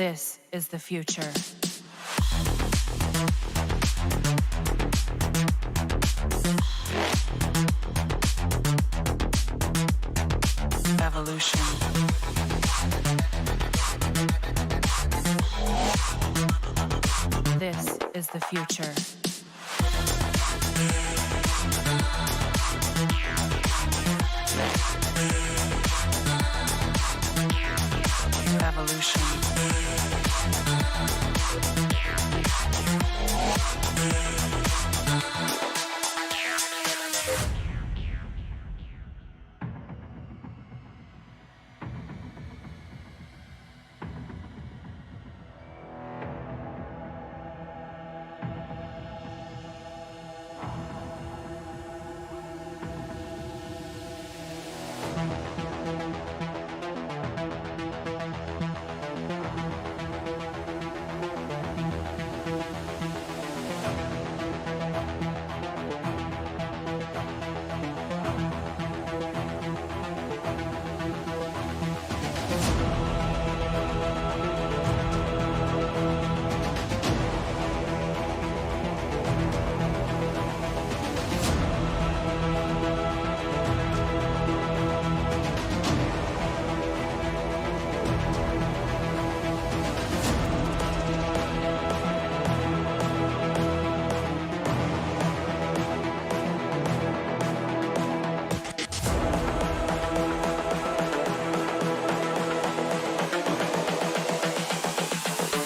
This is the future. Evolution. This is the future. Evolution.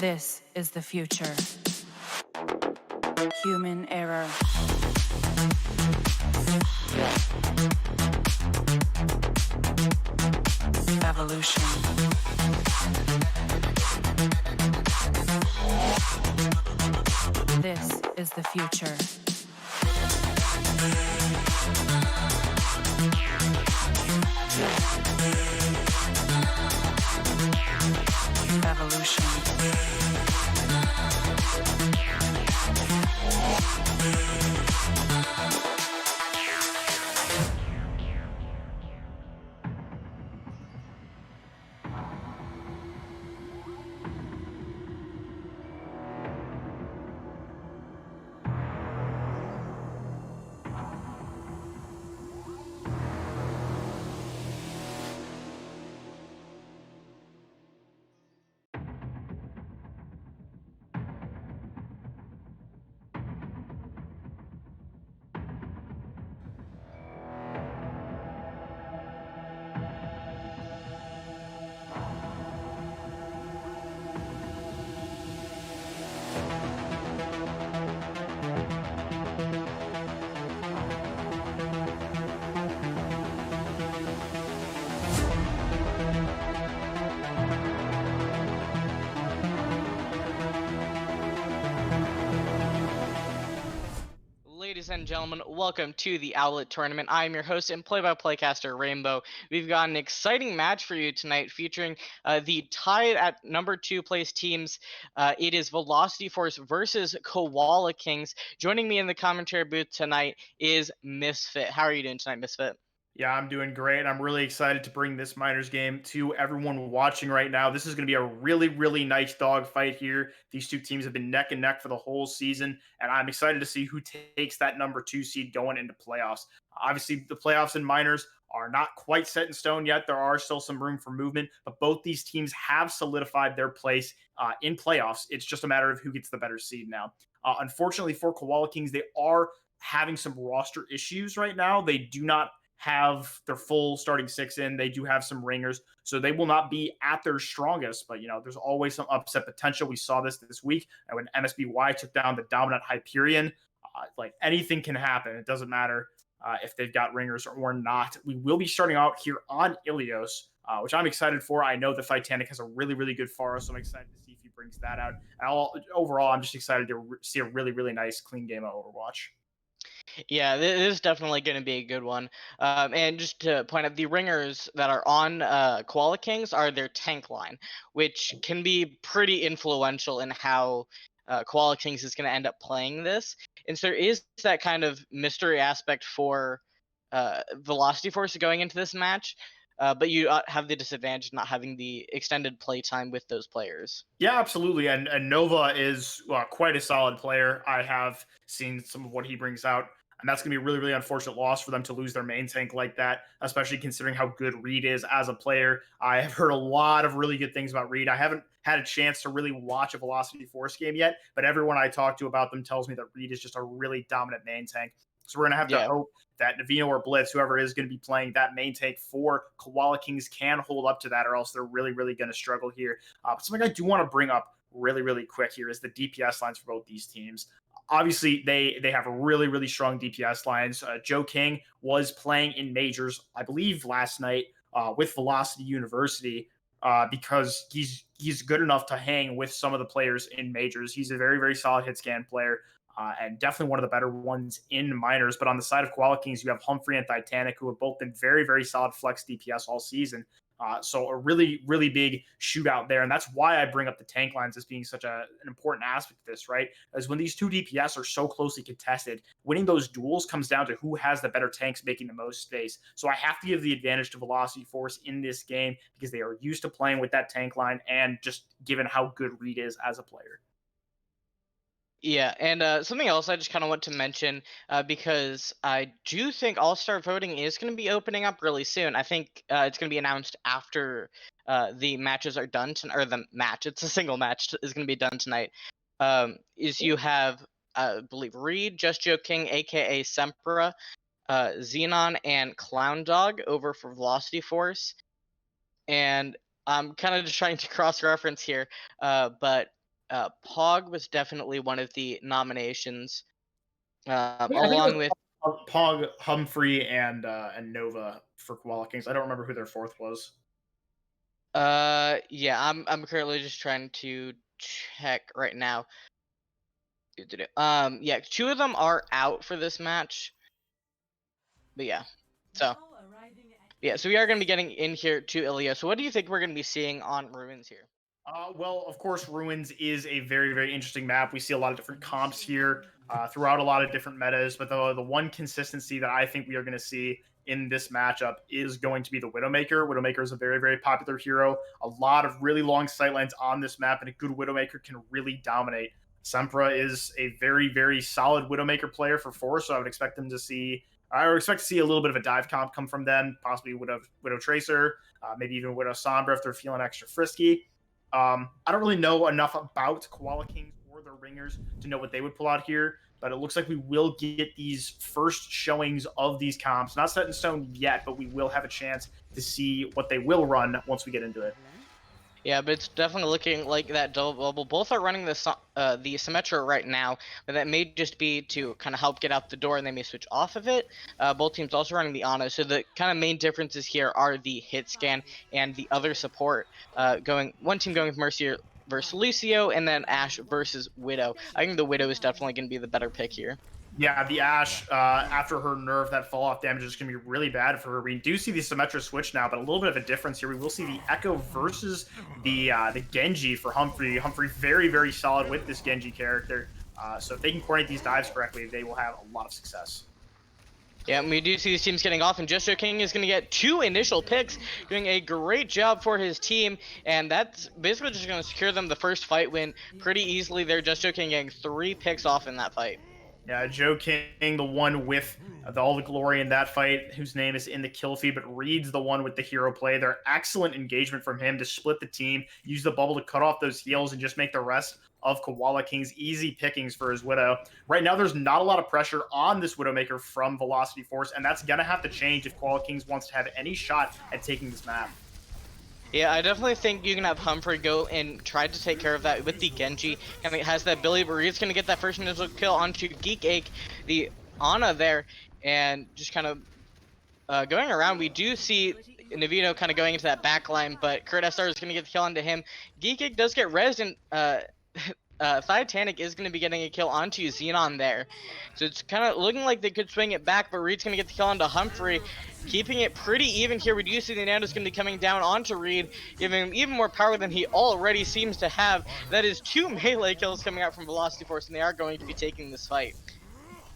This is the future. Human error. Evolution. This is the future. Evolution. Ladies and gentlemen, welcome to the Owlet tournament. I am your host and play-by-play caster, Reignbow. We've got an exciting match for you tonight featuring the tied at number 2 place teams. It is Velocity Force versus Koala Kings. Joining me in the commentary booth tonight is Mysfyt. How are you doing tonight, Mysfyt? Yeah, I'm doing great. I'm really excited to bring this Miners game to everyone watching right now. This is going to be a really, really nice dogfight here. These two teams have been neck and neck for the whole season, and I'm excited to see who takes that number 2 seed going into playoffs. Obviously, the playoffs in Miners are not quite set in stone yet. There are still some room for movement, but both these teams have solidified their place in playoffs. It's just a matter of who gets the better seed now. Unfortunately for Koala Kings, they are having some roster issues right now. They do not have their full starting 6 in. They do have some ringers, so they will not be at their strongest. But, there's always some upset potential. We saw this week when MSBY took down the dominant Hyperion. Like, anything can happen. It doesn't matter if they've got ringers or not. We will be starting out here on Ilios, which I'm excited for. I know the Titanic has a really, really good Pharaoh, so I'm excited to see if he brings that out. And overall, I'm just excited to see a really, really nice, clean game of Overwatch. Yeah, this is definitely going to be a good one. And just to point out, the ringers that are on Koala Kings are their tank line, which can be pretty influential in how Koala Kings is going to end up playing this. And so there is that kind of mystery aspect for Velocity Force going into this match. but you have the disadvantage of not having the extended play time with those players. Yeah, absolutely. And Nova is quite a solid player. I have seen some of what he brings out. And that's going to be a really, really unfortunate loss for them to lose their main tank like that, especially considering how good Reed is as a player. I have heard a lot of really good things about Reed. I haven't had a chance to really watch a Velocity Force game yet, but everyone I talk to about them tells me that Reed is just a really dominant main tank. So we're going to have to hope that Navino or Blitz, whoever is going to be playing that main tank for Koala Kings, can hold up to that, or else they're really, really going to struggle here. But something I do want to bring up really, really quick here is the DPS lines for both these teams. Obviously, they have really, really strong DPS lines. Joe King was playing in majors, I believe, last night with Velocity University because he's good enough to hang with some of the players in majors. He's a very, very solid hit scan player. And definitely one of the better ones in minors. But on the side of Koala Kings, you have Humphrey and Titanic, who have both been very, very solid flex DPS all season. So a really, really big shootout there. And that's why I bring up the tank lines as being such an important aspect of this, right? As when these two DPS are so closely contested, winning those duels comes down to who has the better tanks making the most space. So I have to give the advantage to Velocity Force in this game because they are used to playing with that tank line and just given how good Reed is as a player. Yeah, and something else I just kind of want to mention, because I do think All-Star voting is going to be opening up really soon. I think it's going to be announced after the matches are done, or the match, it's a single match, is going to be done tonight. Is you have, I believe, Reed, Just Joe King, aka Sempra, Xenon, and Clown Dog over for Velocity Force. And I'm kind of just trying to cross-reference here, but Pog was definitely one of the nominations, along with Pog, Humphrey, and Nova for Koala Kings. I don't remember who their fourth was. yeah, I'm currently just trying to check right now. Yeah, two of them are out for this match, but yeah, so we are going to be getting in here to Ilya. So what do you think we're going to be seeing on Ruins here? Well, of course, Ruins is a very, very interesting map. We see a lot of different comps here throughout a lot of different metas, but the one consistency that I think we are going to see in this matchup is going to be the Widowmaker. Widowmaker is a very, very popular hero. A lot of really long sightlines on this map, and a good Widowmaker can really dominate. Sempra is a very, very solid Widowmaker player for Force, so I would expect them to see. I would expect to see a little bit of a dive comp come from them, possibly Widow Tracer, maybe even Widow Sombra if they're feeling extra frisky. I don't really know enough about Koala Kings or their ringers to know what they would pull out here, but it looks like we will get these first showings of these comps. Not set in stone yet, but we will have a chance to see what they will run once we get into it. Yeah, but it's definitely looking like that double bubble. Both are running the Symmetra right now, but that may just be to kind of help get out the door, and they may switch off of it. Both teams also running the Ana, so the kind of main differences here are the hit scan and the other support. One team going with Mercier versus Lucio, and then Ashe versus Widow. I think the Widow is definitely going to be the better pick here. Yeah, the Ashe, after her nerf, that fall-off damage is going to be really bad for her. We do see the Symmetra switch now, but a little bit of a difference here. We will see the Echo versus the Genji for Humphrey. Humphrey very, very solid with this Genji character. So if they can coordinate these dives correctly, they will have a lot of success. Yeah, and we do see these teams getting off, and Just Joe King is going to get 2 initial picks, doing a great job for his team, and that's basically just going to secure them the first fight win pretty easily there. Just Joe King getting 3 picks off in that fight. Yeah, Joe King, the one with all the glory in that fight, whose name is in the kill feed, but Reed's the one with the hero play. They're excellent engagement from him to split the team, use the bubble to cut off those heals, and just make the rest of Koala King's easy pickings for his Widow. Right now, there's not a lot of pressure on this Widowmaker from Velocity Force, and that's going to have to change if Koala Kings wants to have any shot at taking this map. Yeah, I definitely think you can have Humphrey go and try to take care of that with the Genji. And it has that ability where he's going to get that first initial kill onto Geek Ache, the Ana there, and just kind of going around. We do see Navino kind of going into that back line, but Kurt SR is going to get the kill onto him. Geek Ache does get rezzed, and Titanic is going to be getting a kill onto Xenon there. So it's kind of looking like they could swing it back, but Reed's going to get the kill onto Humphrey, keeping it pretty even here. We do see the Nando's going to be coming down onto Reed, giving him even more power than he already seems to have. That is 2 melee kills coming out from Velocity Force, and they are going to be taking this fight.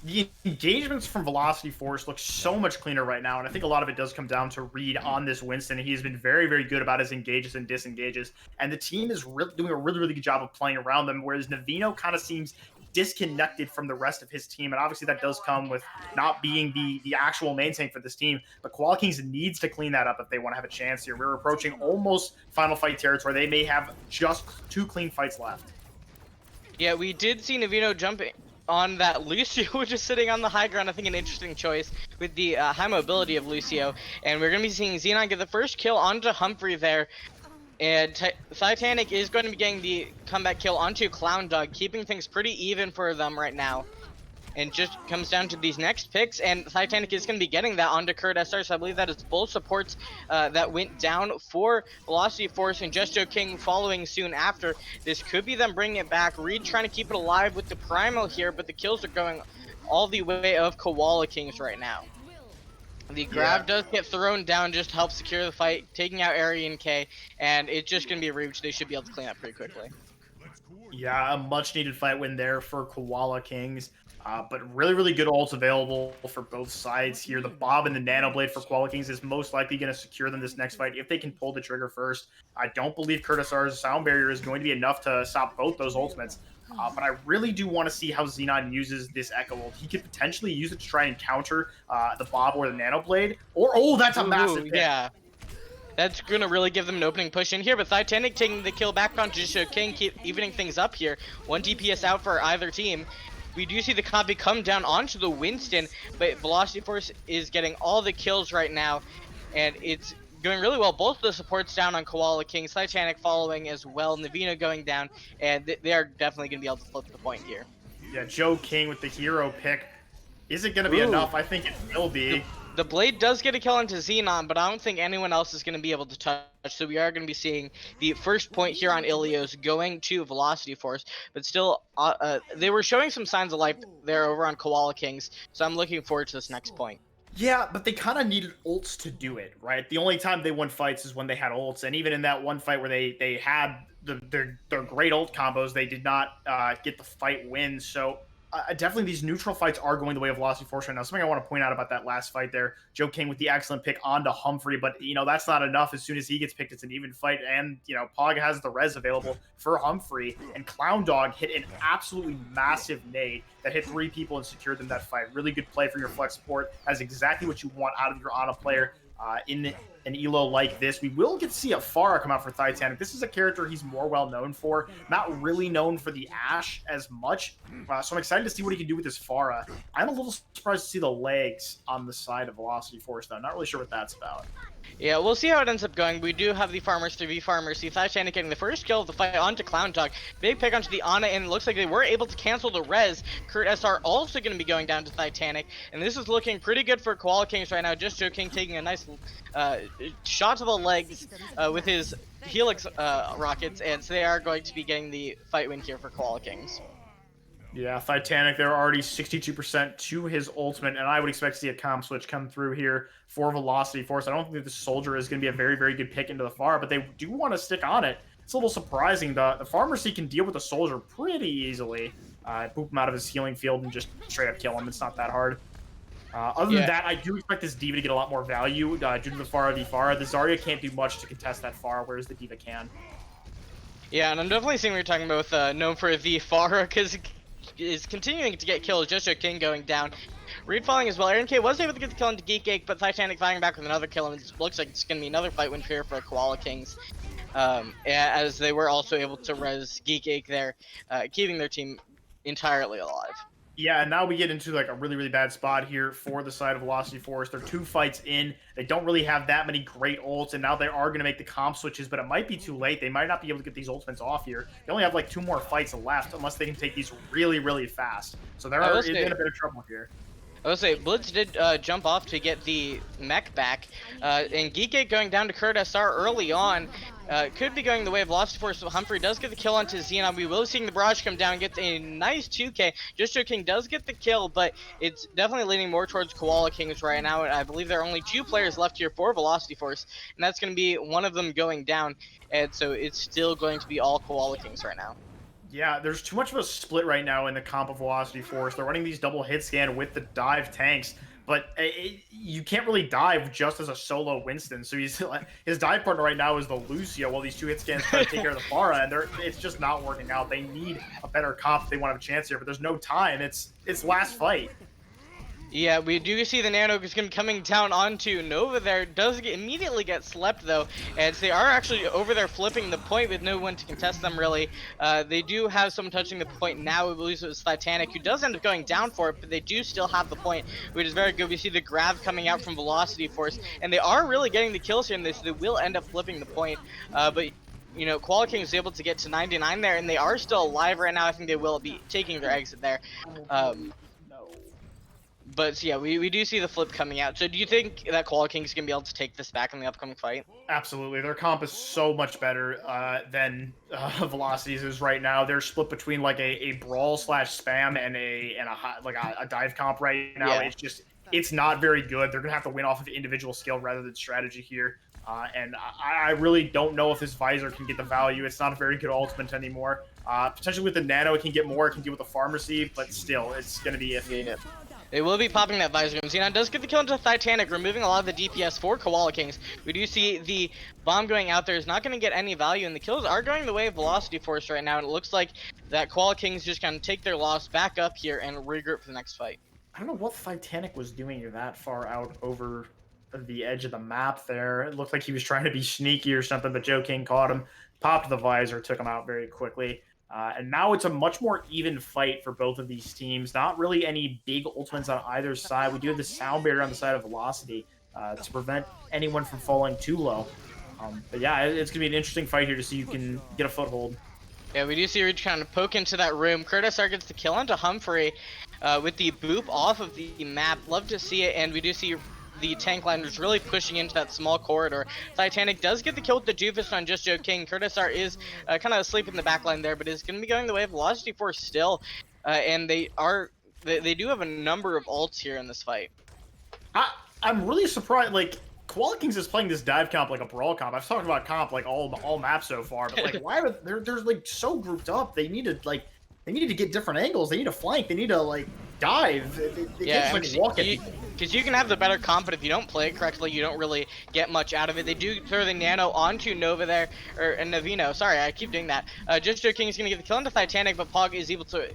The engagements from Velocity Force look so much cleaner right now, and I think a lot of it does come down to Reed on this Winston. He has been very, very good about his engages and disengages, and the team is really doing a really, really good job of playing around them. Whereas Navino kind of seems disconnected from the rest of his team, and obviously that does come with not being the actual main tank for this team. But Koala Kings needs to clean that up if they want to have a chance here. We're approaching almost final fight territory. They may have just 2 clean fights left. Yeah, we did see Navino jumping on that Lucio, which is sitting on the high ground. I think an interesting choice with the high mobility of Lucio. And we're going to be seeing Xenon get the first kill onto Humphrey there. And Titanic is going to be getting the comeback kill onto Clown Dog, keeping things pretty even for them right now. And just comes down to these next picks, and Titanic is going to be getting that onto Kurt SR, so I believe that is both supports that went down for Velocity Force and Just Joe King following soon after. This could be them bringing it back. Reed trying to keep it alive with the Primal here, but the kills are going all the way of Koala Kings right now. The grab does get thrown down just to help secure the fight, taking out Arian K, and it's just going to be a reach. They should be able to clean up pretty quickly. Yeah, a much needed fight win there for Koala Kings. But really, really good ults available for both sides here. The Bob and the Nano Blade for Koala Kings is most likely going to secure them this next fight if they can pull the trigger first. I don't believe Curtis R's sound barrier is going to be enough to stop both those ultimates. But I really do want to see how Xenon uses this Echo ult. He could potentially use it to try and counter the Bob or the Nano Blade. Or, oh, that's a massive hit. Yeah. That's going to really give them an opening push in here, but Titanic taking the kill back on Just Joe King, keep evening things up here. 1 DPS out for either team. We do see the copy come down onto the Winston, but Velocity Force is getting all the kills right now, and it's going really well. Both the supports down on Koala King, Titanic following as well, Navino going down, and they are definitely going to be able to flip the point here. Yeah, Joe King with the hero pick. Is it going to be enough? I think it will be. The Blade does get a kill into Xenon, but I don't think anyone else is going to be able to touch, so we are going to be seeing the first point here on Ilios going to Velocity Force, but still, they were showing some signs of life there over on Koala Kings, so I'm looking forward to this next point. Yeah, but they kind of needed ults to do it, right? The only time they won fights is when they had ults, and even in that one fight where they had their great ult combos, they did not get the fight win, so... definitely these neutral fights are going the way of Velocity Force right now. Something I want to point out about that last fight there, Joe King with the excellent pick onto Humphrey, but, that's not enough. As soon as he gets picked, it's an even fight, and, Pog has the res available for Humphrey, and Clown Dog hit an absolutely massive nade that hit 3 people and secured them that fight. Really good play for your flex support. That's exactly what you want out of your Ana player in an elo like this. We will get to see a Farah come out for Titanic. This is a character he's more well known for, not really known for the Ashe as much. So I'm excited to see what he can do with this Farah. I'm a little surprised to see the legs on the side of Velocity Force, though. Not really sure what that's about. Yeah, we'll see how it ends up going. We do have the Farmers 3v Farmers. See Titanic getting the first kill of the fight onto Clown Dog. Big pick onto the Ana, and it looks like they were able to cancel the res. Kurt SR also going to be going down to Titanic, and this is looking pretty good for Koala Kings right now. Just Joe King taking a nice shot to the legs with his Helix rockets, and so they are going to be getting the fight win here for Koala Kings. Yeah, Titanic, they're already 62% to his ultimate, and I would expect to see a comp switch come through here for Velocity Force. I don't think the Soldier is going to be a very, very good pick into the Farah, but they do want to stick on it. It's a little surprising. The Pharmacy can deal with the Soldier pretty easily. Boop him out of his healing field and just straight up kill him. It's not that hard. Other than that, I do expect this D.Va to get a lot more value due to the Farah v Farah. The Zarya can't do much to contest that Farah, whereas the D.Va can. Yeah, and I'm definitely seeing what you're talking about with known for the Farah, because is continuing to get kills. Just Joe King going down. Reed falling as well. Aaron K was able to get the kill into Geek Ache, but Titanic firing back with another kill, and it looks like it's going to be another fight win here for Koala Kings. As they were also able to res Geek Ache there, keeping their team entirely alive. Yeah, and now we get into like a really, really bad spot here for the side of Velocity Force. They're 2 fights in. They don't really have that many great ults, and now they are going to make the comp switches, but it might be too late. They might not be able to get these ultimates off here. They only have like 2 more fights left unless they can take these really, really fast. So they're in a bit of trouble here. I will say, Blitz did jump off to get the mech back, and Geekgate going down to Kurt SR early on. Could be going the way of Velocity Force, so Humphrey does get the kill onto Xenon. We will see the barrage come down, gets a nice 2k. Just Joe King does get the kill, but it's definitely leaning more towards Koala Kings right now. And I believe there are only 2 players left here for Velocity Force, and that's going to be one of them going down. And so it's still going to be all Koala Kings right now. Yeah, there's too much of a split right now in the comp of Velocity Force. They're running these double hit scan with the dive tanks, but you can't really dive just as a solo Winston. So his dive partner right now is the Lucio, while these two hit scans try to take care of the Pharah, and it's just not working out. They need a better comp if they want to have a chance here, but there's no time. It's last fight. Yeah, we do see the Nano is going to be coming down onto Nova there. Does immediately get slept though, as they are actually over there flipping the point with no one to contest them really. They do have someone touching the point now. I believe it was Titanic, who does end up going down for it, but they do still have the point, which is very good. We see the grab coming out from Velocity Force, and they are really getting the kills here in this. They will end up flipping the point, but you know, Koala King is able to get to 99 there, and they are still alive right now. I think they will be taking their exit there. But yeah, we do see the flip coming out. So do you think that Koala King's going to be able to take this back in the upcoming fight? Absolutely. Their comp is so much better than Velocity's is right now. They're split between like a brawl slash spam and a dive comp right now. Yeah. It's not very good. They're going to have to win off of individual skill rather than strategy here. And I really don't know if this Visor can get the value. It's not a very good ultimate anymore. Potentially with the Nano, it can get more. It can deal with the Pharmacy, but still, it's going to be iffy. Yeah. They will be popping that Visor. Xenon does get the kill into Titanic, removing a lot of the DPS for Koala Kings. We do see the bomb going out there is not going to get any value, and the kills are going the way of Velocity Force right now, and it looks like that Koala Kings just going to take their loss back up here and regroup for the next fight. I don't know what Titanic was doing that far out over the edge of the map there. It looked like he was trying to be sneaky or something, but Joe King caught him, popped the Visor, took him out very quickly. And now it's a much more even fight for both of these teams. Not really any big ultimates on either side. We do have the sound barrier on the side of Velocity to prevent anyone from falling too low. But yeah, it's going to be an interesting fight here to see who can get a foothold. Yeah, we do see Reach kind of poke into that room. Curtis R gets the kill onto Humphrey with the boop off of the map. Love to see it, and we do see the tank liners really pushing into that small corridor. Titanic does get the kill with the Doofus on Just Joe King. Curtis R is kind of asleep in the back line there, but is going to be going the way of Velocity Force still. And they do have a number of ults here in this fight. I'm really surprised. Like, Koala Kings is playing this dive comp like a brawl comp. I've talked about comp like all maps so far, but like, why are they're like so grouped up? They needed to get different angles. They need to flank. They need to like dive. They can't just like walk at people. Because you can have the better comp, but if you don't play it correctly, you don't really get much out of it. They do throw the Nano onto Nova there, or Navino. Sorry, I keep doing that. Just Joe King is going to get the kill into Titanic, but Pog is able to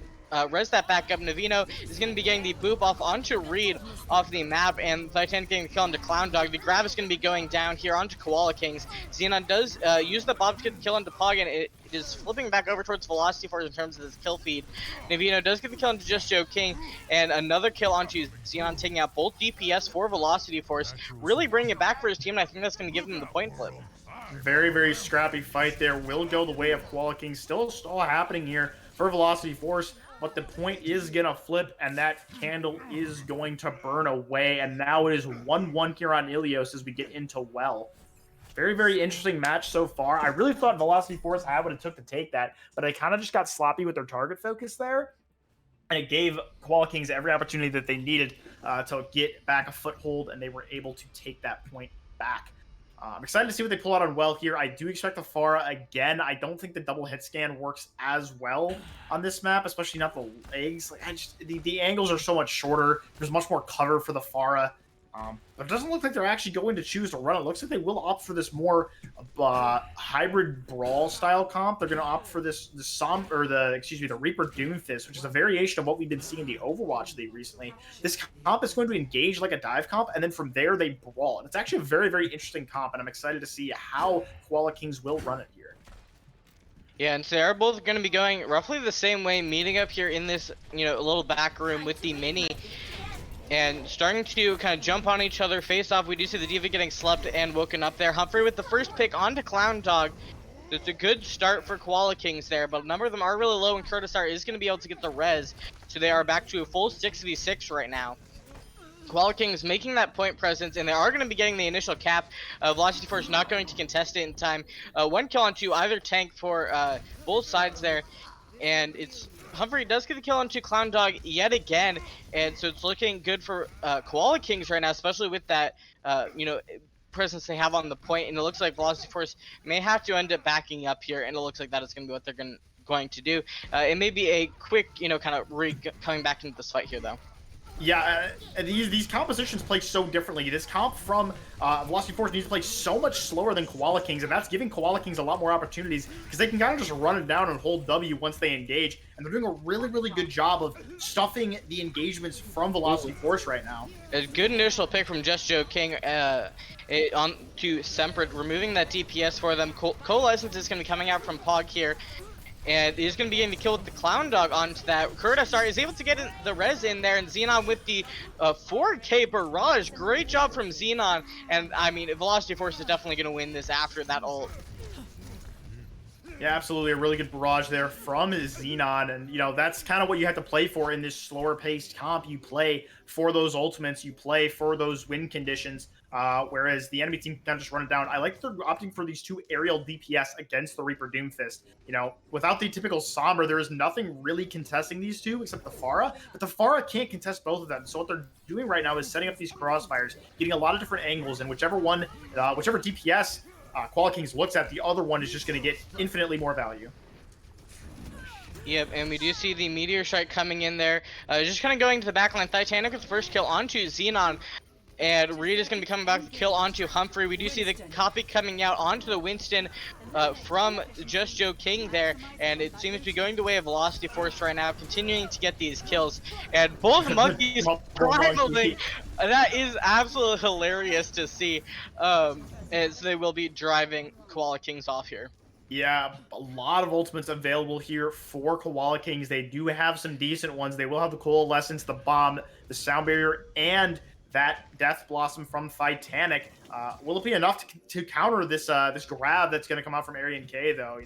res that back up. Navino is going to be getting the boop off onto Reed off the map, and Titanic getting the kill into Clown Dog. The grab is going to be going down here onto Koala Kings. Xenon does use the Bob to get the kill into Pog, and it is flipping back over towards Velocity Force in terms of this kill feed. Navino does get the kill into Just Joe King, and another kill onto Xenon, taking out both DPS for Velocity Force, really bringing it back for his team, and I think that's going to give them the point flip. Very, very scrappy fight there. Will go the way of Koala King. Still happening here for Velocity Force, but the point is going to flip, and that candle is going to burn away, and now it is 1-1 here on Ilios as we get into Well. Very, very interesting match so far. I really thought Velocity Force had what it took to take that, but they kind of just got sloppy with their target focus there, and it gave Koala Kings every opportunity that they needed to get back a foothold, and they were able to take that point back. I'm excited to see what they pull out on Well here. I do expect the Pharah again. I don't think the double hit scan works as well on this map, especially not the legs. Like, the angles are so much shorter. There's much more cover for the Pharah. But it doesn't look like they're actually going to choose to run it. It looks like they will opt for this more hybrid brawl style comp. They're going to opt for the Reaper Doomfist, which is a variation of what we've been seeing in the Overwatch League recently. This comp is going to engage like a dive comp, and then from there they brawl. And it's actually a very, very interesting comp, and I'm excited to see how Koala Kings will run it here. Yeah, and so they're both going to be going roughly the same way, meeting up here in this, little back room with the Mini, and starting to kind of jump on each other, face off. We do see the Diva getting slept and woken up there. Humphrey with the first pick onto Clown Dog. It's a good start for Koala Kings there, but a number of them are really low, and Curtis R is going to be able to get the res, so they are back to a full 6v6 right now. Koala Kings making that point presence, and they are going to be getting the initial cap. Velocity Force not going to contest it in time. One kill onto either tank for both sides there, and it's Humphrey does get the kill onto Clown Dog yet again, and so it's looking good for Koala Kings right now, especially with that, presence they have on the point, and it looks like Velocity Force may have to end up backing up here, and it looks like that is going to be what they're going going to do. It may be a quick, kind of coming back into this fight here, though. Yeah, these compositions play so differently. This comp from Velocity Force needs to play so much slower than Koala Kings, and that's giving Koala Kings a lot more opportunities because they can kind of just run it down and hold W once they engage, and they're doing a really, really good job of stuffing the engagements from Velocity Force right now. A good initial pick from Just Joe King on to Sempered, removing that DPS for them. Coalescence is going to be coming out from Pog here. And he's going to be getting the kill with the Clown Dog onto that. Kurtasar is able to get the res in there, and Xenon with the 4K barrage. Great job from Xenon. And, I mean, Velocity Force is definitely going to win this after that ult. Yeah, absolutely. A really good barrage there from Xenon. And, that's kind of what you have to play for in this slower paced comp. You play for those ultimates, you play for those win conditions. Whereas the enemy team can kind of just run it down. I like that they're opting for these two aerial DPS against the Reaper Doomfist. Without the typical Sombra, there is nothing really contesting these two except the Pharah. But the Pharah can't contest both of them. So what they're doing right now is setting up these crossfires, getting a lot of different angles, and whichever DPS Koala Kings looks at, the other one is just going to get infinitely more value. Yep, and we do see the Meteor Strike coming in there. Just kind of going to the backline. Titanic with the first kill onto Xenon. And Reed is going to be coming back to kill onto Humphrey. We do see the copy coming out onto the Winston from Just Joe King there. And it seems to be going the way of Velocity Force right now, continuing to get these kills. And both monkeys primarily, that is absolutely hilarious to see, as they will be driving Koala Kings off here. Yeah, a lot of ultimates available here for Koala Kings. They do have some decent ones. They will have the Coalescence, the Bomb, the Sound Barrier, and that Death Blossom from Titanic. Will it be enough to counter this this grab that's going to come out from Arian K, though?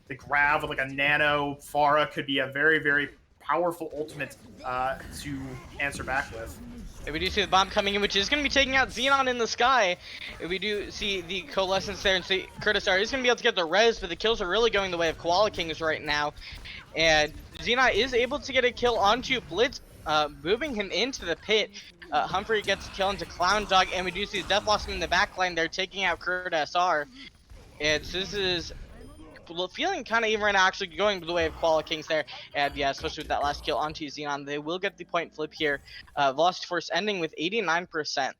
The grab with like a nano Pharah could be a very, very powerful ultimate to answer back with. And we do see the bomb coming in, which is going to be taking out Xenon in the sky. And we do see the Coalescence there, and see Kurtasar is going to be able to get the res, but the kills are really going the way of Koala Kings right now. And Xenon is able to get a kill onto Blitz, moving him into the pit. Humphrey gets a kill into Clown Dog, and we do see Death Blossom in the back line there, taking out Kurtasar. And so this is feeling kind of even right now, actually going the way of Koala Kings there. And yeah, especially with that last kill onto Xenon, they will get the point flip here. Velocity Force ending with 89%.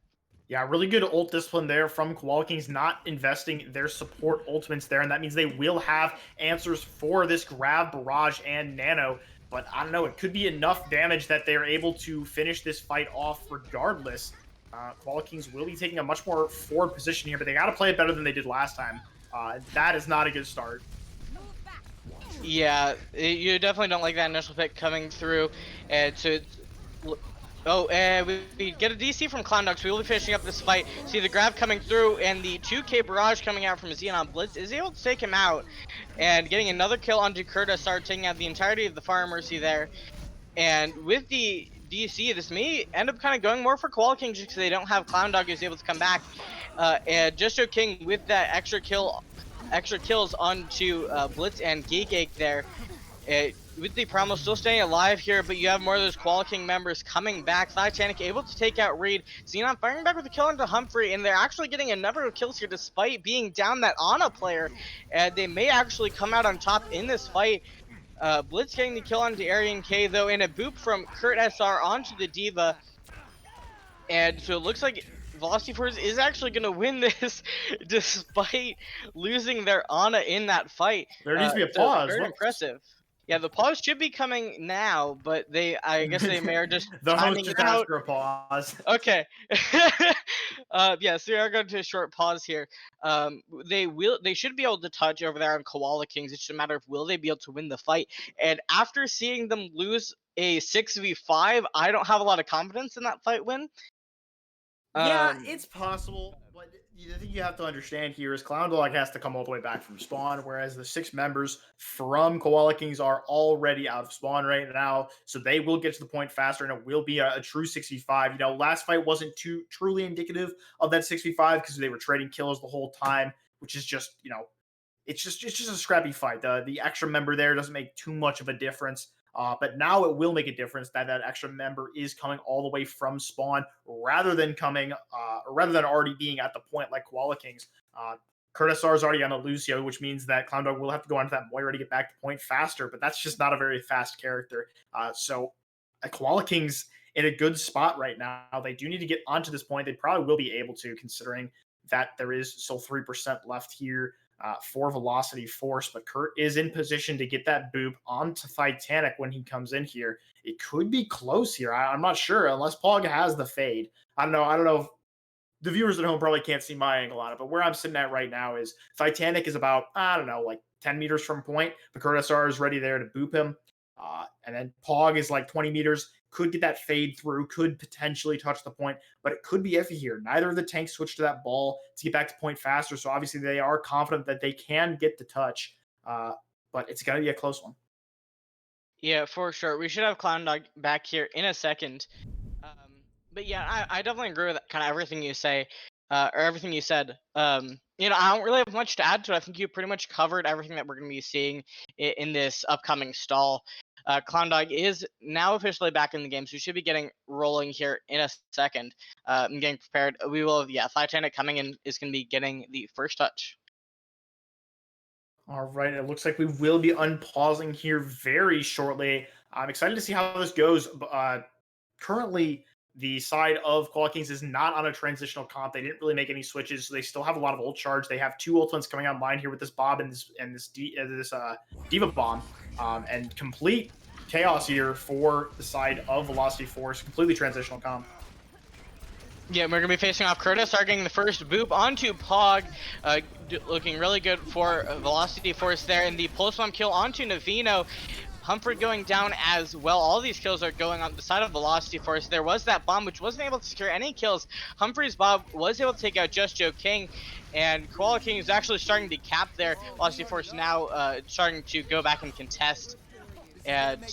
Yeah, really good ult discipline there from Koala Kings, not investing their support ultimates there, and that means they will have answers for this grab, barrage, and nano. But I don't know, it could be enough damage that they're able to finish this fight off regardless. Koala Kings will be taking a much more forward position here, but they got to play it better than they did last time. That is not a good start. Yeah, you definitely don't like that initial pick coming through. And so we get a DC from Clown Dog, so we will be finishing up this fight. See the grab coming through, and the 2K barrage coming out from Xenon. Blitz is able to take him out, and getting another kill onto Kurtasar, taking out the entirety of the Fire Mercy there. And with the DC, this may end up kind of going more for Koala King just because they don't have Clown Dog who's able to come back. And Just Joe King with that extra kills onto Blitz and Geek there. With the Promo still staying alive here, but you have more of those Koala King members coming back. Titanic able to take out Reed. Xenon firing back with a kill into Humphrey, and they're actually getting a number of kills here despite being down that Ana player. And they may actually come out on top in this fight. Blitz getting the kill onto Arian K, though, and a boop from Kurt SR onto the Diva. And so it looks like Velocity Force is actually going to win this despite losing their Ana in that fight. There needs to be a pause. Very impressive. Yeah, the pause should be coming now, but I guess they may are just the host timing just it out. asked for a pause. Okay. Yeah, so we are going to a short pause here. They should be able to touch over there on Koala Kings. It's just a matter of will they be able to win the fight. And after seeing them lose a 6v5, I don't have a lot of confidence in that fight win. Yeah, it's possible, but the thing you have to understand here is Clown Dog has to come all the way back from spawn, whereas the 6 members from Koala Kings are already out of spawn right now, so they will get to the point faster, and it will be a true 6v5. Last fight wasn't truly indicative of that 6v5 because they were trading kills the whole time, which is just, it's just a scrappy fight. The extra member there doesn't make too much of a difference. But now it will make a difference that extra member is coming all the way from spawn rather than already being at the point like Koala Kings. Kurtasar's already on a Lucio, which means that Clown Dog will have to go onto that Moira to get back to point faster, but that's just not a very fast character. So Koala King's in a good spot right now. They do need to get onto this point. They probably will be able to, considering that there is still 3% left here for Velocity Force. But Kurt is in position to get that boop onto Titanic when he comes in here. It could be close here. I'm not sure, unless Pog has the fade. I don't know. I don't know if the viewers at home probably can't see my angle on it, but where I'm sitting at right now is Titanic is about, I don't know, like 10 meters from point. The Kurtasar is ready there to boop him. And then Pog is like 20 meters, could get that fade through, could potentially touch the point, but it could be iffy here. Neither of the tanks switch to that ball to get back to point faster. So obviously they are confident that they can get the touch, but it's going to be a close one. Yeah, for sure. We should have Clown Dog back here in a second. But yeah, I definitely agree with kind of everything you say, or everything you said. I don't really have much to add to it. I think you pretty much covered everything that we're going to be seeing in this upcoming stall. Clown Dog is now officially back in the game, so we should be getting rolling here in a second. And getting prepared. We will, yeah, Titanic coming in is going to be getting the first touch. All right, it looks like we will be unpausing here very shortly. I'm excited to see how this goes. Currently, the side of Koala Kings is not on a transitional comp. They didn't really make any switches, so they still have a lot of ult charge. They have two ultimates coming online here with this Bob and this Diva Bomb, and complete chaos here for the side of Velocity Force. Completely transitional comp. Yeah, we're going to be facing off Curtis, getting the first boop onto Pog, looking really good for Velocity Force there, and the pulse bomb kill onto Navino. Humphrey going down as well. All these kills are going on the side of Velocity Force. There was that bomb which wasn't able to secure any kills. Humphrey's bomb was able to take out Just Joe King, and Koala King is actually starting to cap there. Velocity Force now starting to go back and contest. And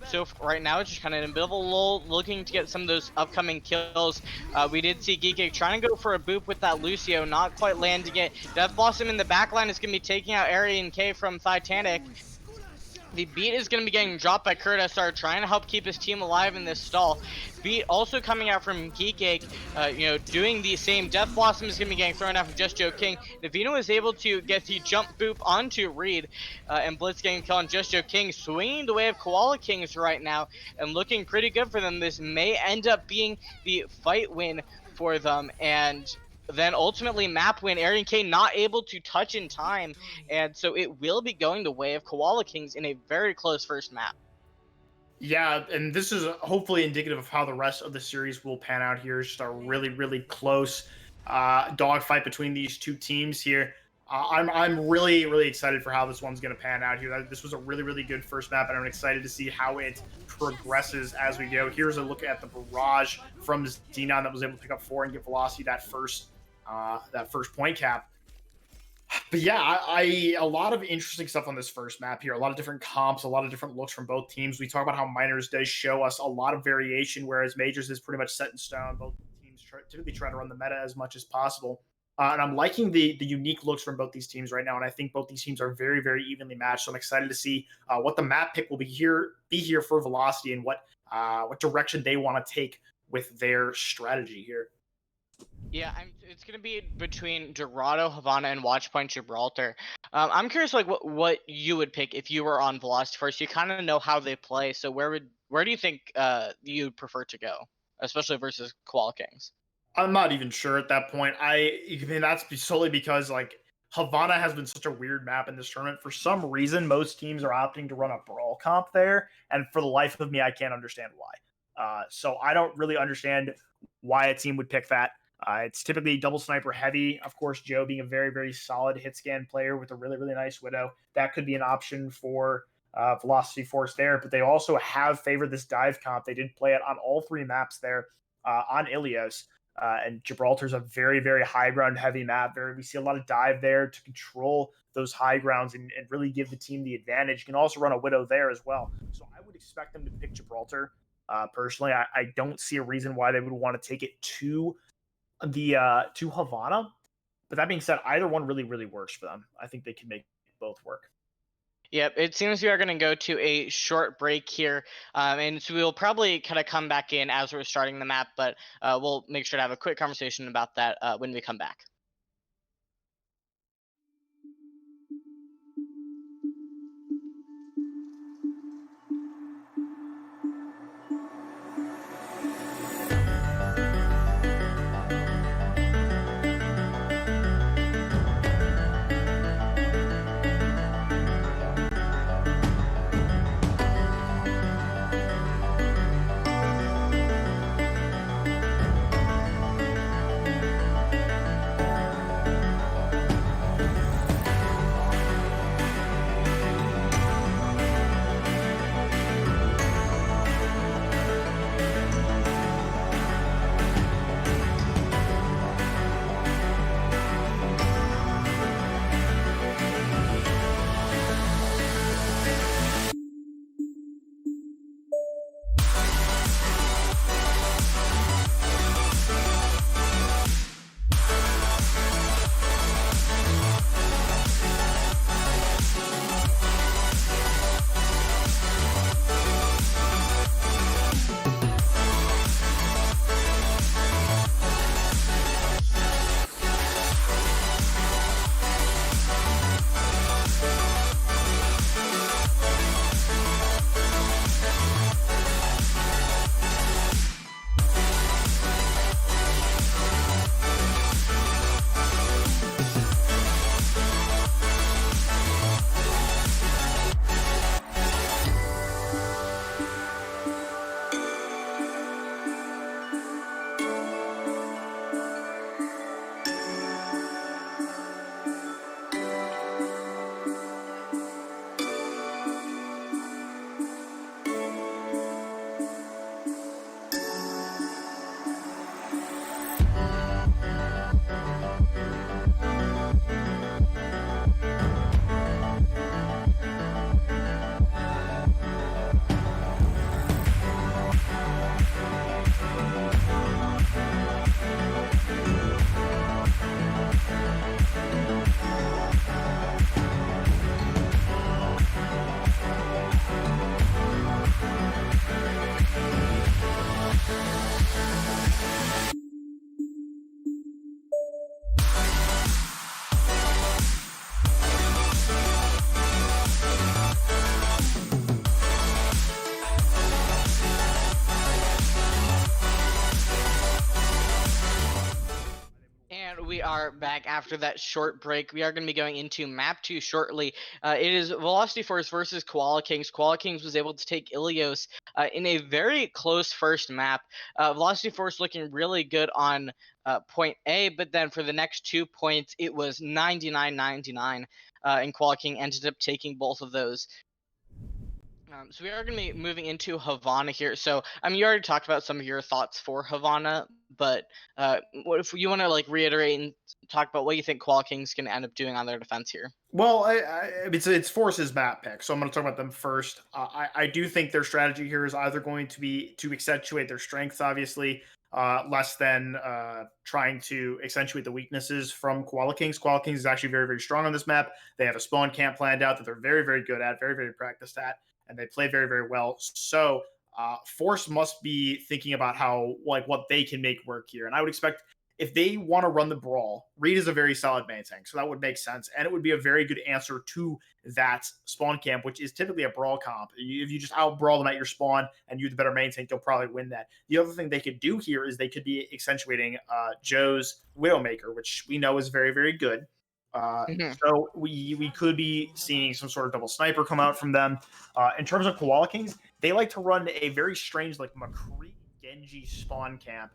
so right now it's just kind of in a bit of a lull, looking to get some of those upcoming kills. We did see Geekig trying to go for a boop with that Lucio, not quite landing it. Death Blossom in the backline is going to be taking out Arian K from Titanic. The beat is going to be getting dropped by Kurtasar, trying to help keep his team alive in this stall. Beat also coming out from Geekig, doing the same. Death Blossom is going to be getting thrown out from Just Joe King. Navino is able to get the jump boop onto Reed, and Blitz getting killed on Just Joe King, swinging the way of Koala Kings right now, and looking pretty good for them. This may end up being the fight win for them, and then ultimately map win. Arian K not able to touch in time, and so it will be going the way of Koala Kings in a very close first map. Yeah, and this is hopefully indicative of how the rest of the series will pan out here. It's just a really, really close dogfight between these two teams here. I'm really, really excited for how this one's going to pan out here. This was a really, really good first map, and I'm excited to see how it progresses as we go. Here's a look at the barrage from Xenon that was able to pick up 4 and get Velocity that first point cap. But yeah, a lot of interesting stuff on this first map here. A lot of different comps, a lot of different looks from both teams. We talk about how Minors does show us a lot of variation, whereas Majors is pretty much set in stone. Both teams typically try to run the meta as much as possible. And I'm liking the unique looks from both these teams right now, and I think both these teams are very, very evenly matched. So I'm excited to see what the map pick will be here for Velocity, and what direction they want to take with their strategy here. Yeah, it's gonna be between Dorado, Havana, and Watchpoint Gibraltar. I'm curious, like what you would pick if you were on Velocity First. You kind of know how they play, so where do you think you'd prefer to go, especially versus Koala Kings? I'm not even sure at that point. I mean, that's solely because like Havana has been such a weird map in this tournament. For some reason, most teams are opting to run a brawl comp there, and for the life of me, I can't understand why. So I don't really understand why a team would pick that. It's typically double sniper heavy. Of course, Joe being a very, very solid hit scan player with a really, really nice Widow, that could be an option for Velocity Force there. But they also have favored this dive comp. They did play it on all 3 maps there on Ilios. And Gibraltar's a very, very high ground heavy map. We see a lot of dive there to control those high grounds and really give the team the advantage. You can also run a Widow there as well. So I would expect them to pick Gibraltar. Personally, I don't see a reason why they would want to take it to Havana. But that being said, either one really, really works for them. I think they can make both work. Yep, it seems we are going to go to a short break here, and so we'll probably kind of come back in as we're starting the map, but we'll make sure to have a quick conversation about that when we come back. we are back after that short break. We are going to be going into map 2 shortly. It is Velocity Force versus Koala Kings. Koala Kings was able to take Ilios in a very close first map. Velocity Force looking really good on point A, but then for the next 2 points, it was 99-99, and Koala King ended up taking both of those. So we are going to be moving into Havana here. So, I mean, you already talked about some of your thoughts for Havana, but what if you want to like reiterate and talk about what you think Koala King's going to end up doing on their defense here? Well, it's Force's map pick, so I'm going to talk about them first. I do think their strategy here is either going to be to accentuate their strengths, obviously, less than trying to accentuate the weaknesses from Koala Kings. Koala Kings is actually very, very strong on this map. They have a spawn camp planned out that they're very, very good at, very, very practiced at, and they play very, very well. So Force must be thinking about how what they can make work here, and I would expect if they want to run the brawl, Reed is a very solid main tank, so that would make sense, and it would be a very good answer to that spawn camp, which is typically a brawl comp. If you just out brawl them at your spawn and you're the better main tank, you'll probably win that. The other thing they could do here is they could be accentuating Joe's Widowmaker, which we know is very, very good. So we could be seeing some sort of double sniper come out from them. In terms of Koala Kings, they like to run a very strange like McCree Genji spawn camp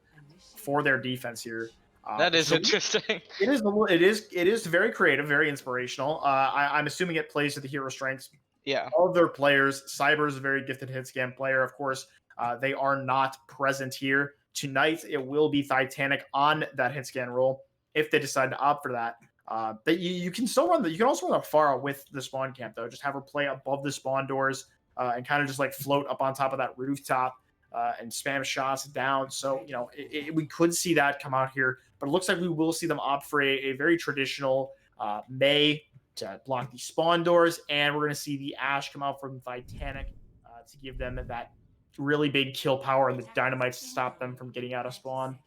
for their defense here. That is interesting. It is very creative, very inspirational. I'm assuming it plays to the hero strengths. Yeah. All of their players. Cyber is a very gifted hit scan player, of course. They are not present here tonight. It will be Titanic on that hit scan role if they decide to opt for that. But you can still run you can also run Farah with the spawn camp though. Just have her play above the spawn doors and kind of just like float up on top of that rooftop. And spam shots down. So, we could see that come out here, but it looks like we will see them opt for a very traditional May to block the spawn doors, and we're going to see the Ash come out from Titanic to give them that really big kill power and the dynamites to stop them from getting out of spawn.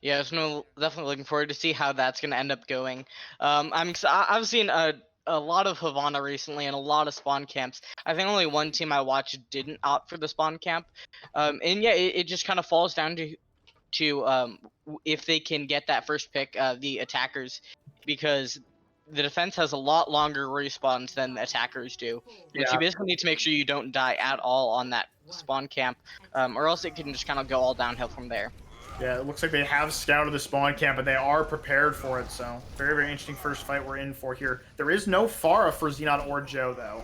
Yeah, so definitely looking forward to see how that's going to end up going. I've seen a lot of Havana recently and a lot of spawn camps. I think only one team I watched didn't opt for the spawn camp. And yeah, it just kind of falls down to if they can get that first pick, the attackers, because the defense has a lot longer respawns than the attackers do. Which you basically need to make sure you don't die at all on that spawn camp, or else it can just kind of go all downhill from there. Yeah, it looks like they have scouted the spawn camp, and they are prepared for it. So, very, very interesting first fight we're in for here. There is no Farah for Xenon or Joe, though.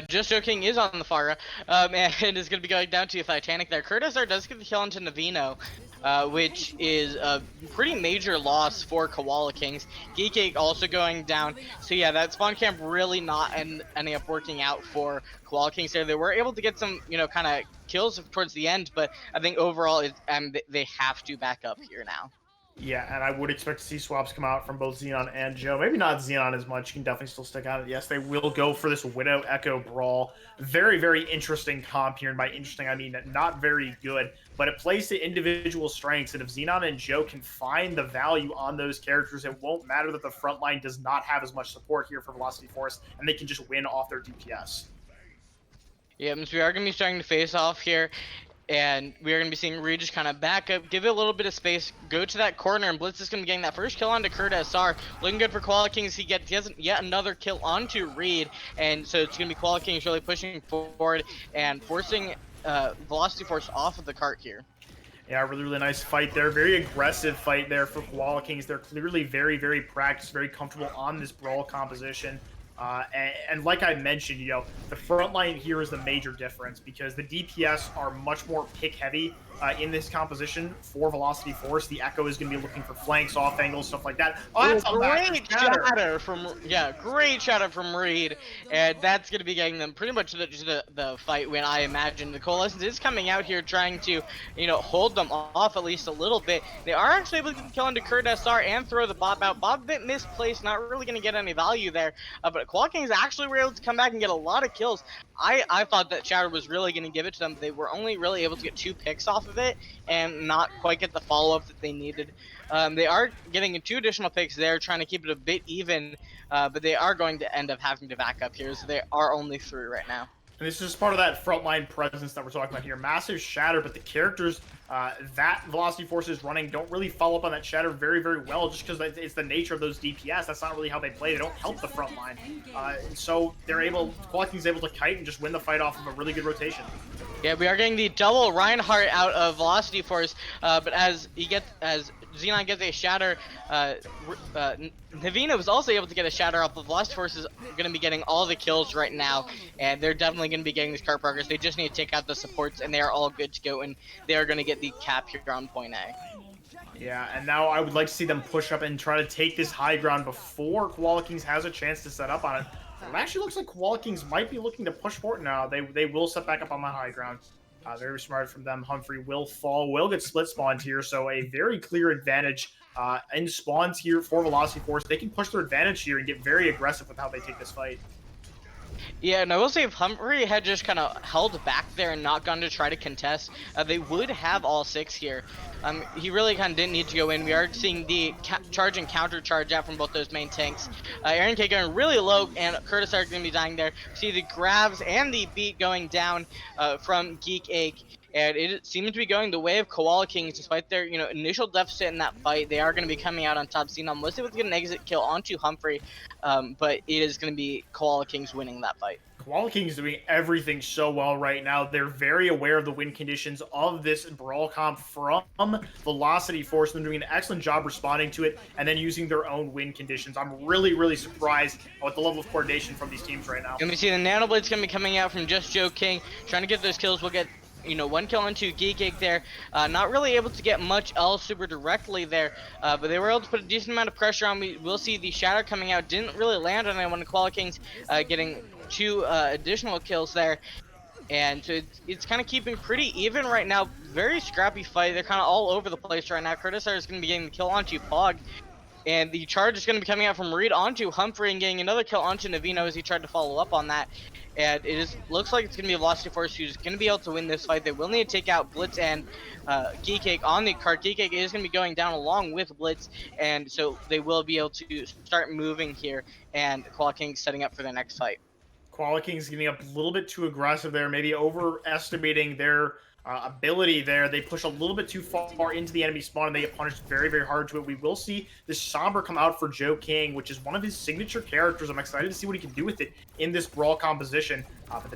Just Joking is on the Farah, and is going to be going down to Titanic there. Kurtasar does get the kill into Navino, which is a pretty major loss for Koala Kings. Geekcake also going down. So yeah, that spawn camp really not ending up working out for Koala Kings there. They were able to get some, kind of kills towards the end, but I think overall they have to back up here now. Yeah, and I would expect to see swaps come out from both Xenon and Joe. Maybe not Xenon as much. You can definitely still stick on it. Yes, they will go for this Widow Echo Brawl. Very, very interesting comp here. And by interesting, I mean not very good. But it plays to individual strengths. And if Xenon and Joe can find the value on those characters, it won't matter that the front line does not have as much support here for Velocity Force. And they can just win off their DPS. Yeah, so we are going to be starting to face off here. And we are going to be seeing Reed just kind of back up, give it a little bit of space, go to that corner, and Blitz is going to be getting that first kill onto Kurtasar. Looking good for Koala Kings. He has yet another kill onto Reed, and so it's going to be Koala Kings really pushing forward and forcing Velocity Force off of the cart here. Yeah, really, really nice fight there. Very aggressive fight there for Koala Kings. They're clearly very, very practiced, very comfortable on this brawl composition. And like I mentioned, the front line here is the major difference because the DPS are much more pick heavy in this composition for Velocity Force. The Echo is going to be looking for flanks, off angles, stuff like that. Oh, that's a great shatter from Reed, and that's going to be getting them pretty much to the fight win. I imagine the Coalescence is coming out here trying to, hold them off at least a little bit. They are actually able to kill into Kurtasar and throw the Bob out. Bob a bit misplaced, not really going to get any value there, but Koala Kings actually were able to come back and get a lot of kills. I thought that Shatter was really going to give it to them. They were only really able to get 2 picks off of it and not quite get the follow-up that they needed. They are getting 2 additional picks there, trying to keep it a bit even, but they are going to end up having to back up here, so they are only 3 right now. And this is part of that frontline presence that we're talking about here. Massive shatter, but the characters that Velocity Force is running don't really follow up on that shatter very, very well, just because it's the nature of those DPS. That's not really how they play. They don't help the front line. And so Koala King's able to kite and just win the fight off of a really good rotation. Yeah, we are getting the double Reinhardt out of Velocity Force, but as Xenon gets a shatter, Navina was also able to get a shatter off. But Velocity Force is going to be getting all the kills right now, and they're definitely going to be getting these card progress. They just need to take out the supports, and they are all good to go, and they are going to get the cap here on point A. Yeah, and now I would like to see them push up and try to take this high ground before Koala Kings has a chance to set up on it. It actually looks like Koala Kings might be looking to push for it now. They will set back up on the high ground. Very smart from them. Humphrey will fall, will get split spawned here, so a very clear advantage in spawns here for Velocity Force. They can push their advantage here and get very aggressive with how they take this fight. Yeah, and I will say if Humphrey had just kind of held back there and not gone to try to contest, they would have all 6 here. He really kind of didn't need to go in. We are seeing the charge and counter charge out from both those main tanks. Aaron K going really low, and Curtis are going to be dying there. See the grabs and the beat going down from Geek Ache. And it seems to be going the way of Koala Kings, despite their initial deficit in that fight. They are going to be coming out on top. Xenon was able to get an exit kill onto Humphrey, but it is going to be Koala Kings winning that fight. Koala Kings doing everything so well right now. They're very aware of the win conditions of this brawl comp from Velocity Force. They're doing an excellent job responding to it and then using their own win conditions. I'm really, really surprised at the level of coordination from these teams right now. And we see the Nanoblade's going to be coming out from Just Joe King, trying to get those kills. We'll get 1 kill into Geek Egg there. Not really able to get much else super directly there, but they were able to put a decent amount of pressure on. We will see the shatter coming out. Didn't really land on anyone. Koala Kings getting 2 additional kills there. And so it's kind of keeping pretty even right now. Very scrappy fight. They're kind of all over the place right now. Curtis is going to be getting the kill onto Pog. And the charge is going to be coming out from Reed onto Humphrey and getting another kill onto Navino as he tried to follow up on that. And looks like it's going to be Velocity Force who's going to be able to win this fight. They will need to take out Blitz and Geek Egg on the card. Geek Egg is going to be going down along with Blitz, and so they will be able to start moving here. And Koala King's setting up for the next fight. Koala King's getting up a little bit too aggressive there, maybe overestimating their ability there. They push a little bit too far into the enemy spawn and they get punished very, very hard to it. We will see this Somber come out for Joe King, which is one of his signature characters. I'm excited to see what he can do with it in this brawl composition. But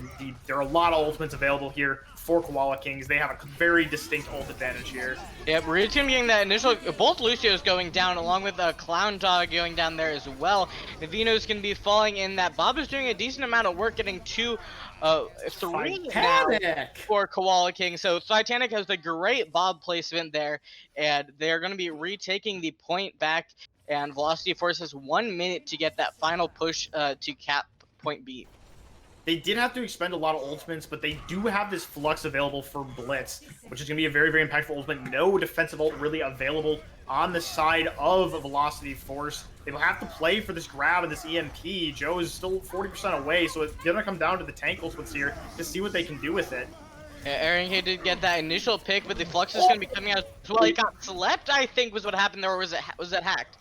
there are a lot of ultimates available here for Koala Kings. They have a very distinct ult advantage here. Yep, Reed's gonna be getting that initial. Both Lucio's going down, along with Clown Dog going down there as well. Navino's gonna be falling in that. Bob is doing a decent amount of work, getting 3 now for Koala King. So Titanic has a great Bob placement there, and they're gonna be retaking the point back. And Velocity Force has 1 minute to get that final push to cap point B. They did have to expend a lot of ultimates, but they do have this Flux available for Blitz, which is going to be a very, very impactful ultimate. No defensive ult really available on the side of Velocity Force. They will have to play for this grab and this EMP. Joe is still 40% away, so it's going to come down to the tank ultimates here to see what they can do with it. Yeah, Aaron K did get that initial pick, but the Flux is going to be coming out as well. He got slept, I think, was what happened there, or was that hacked?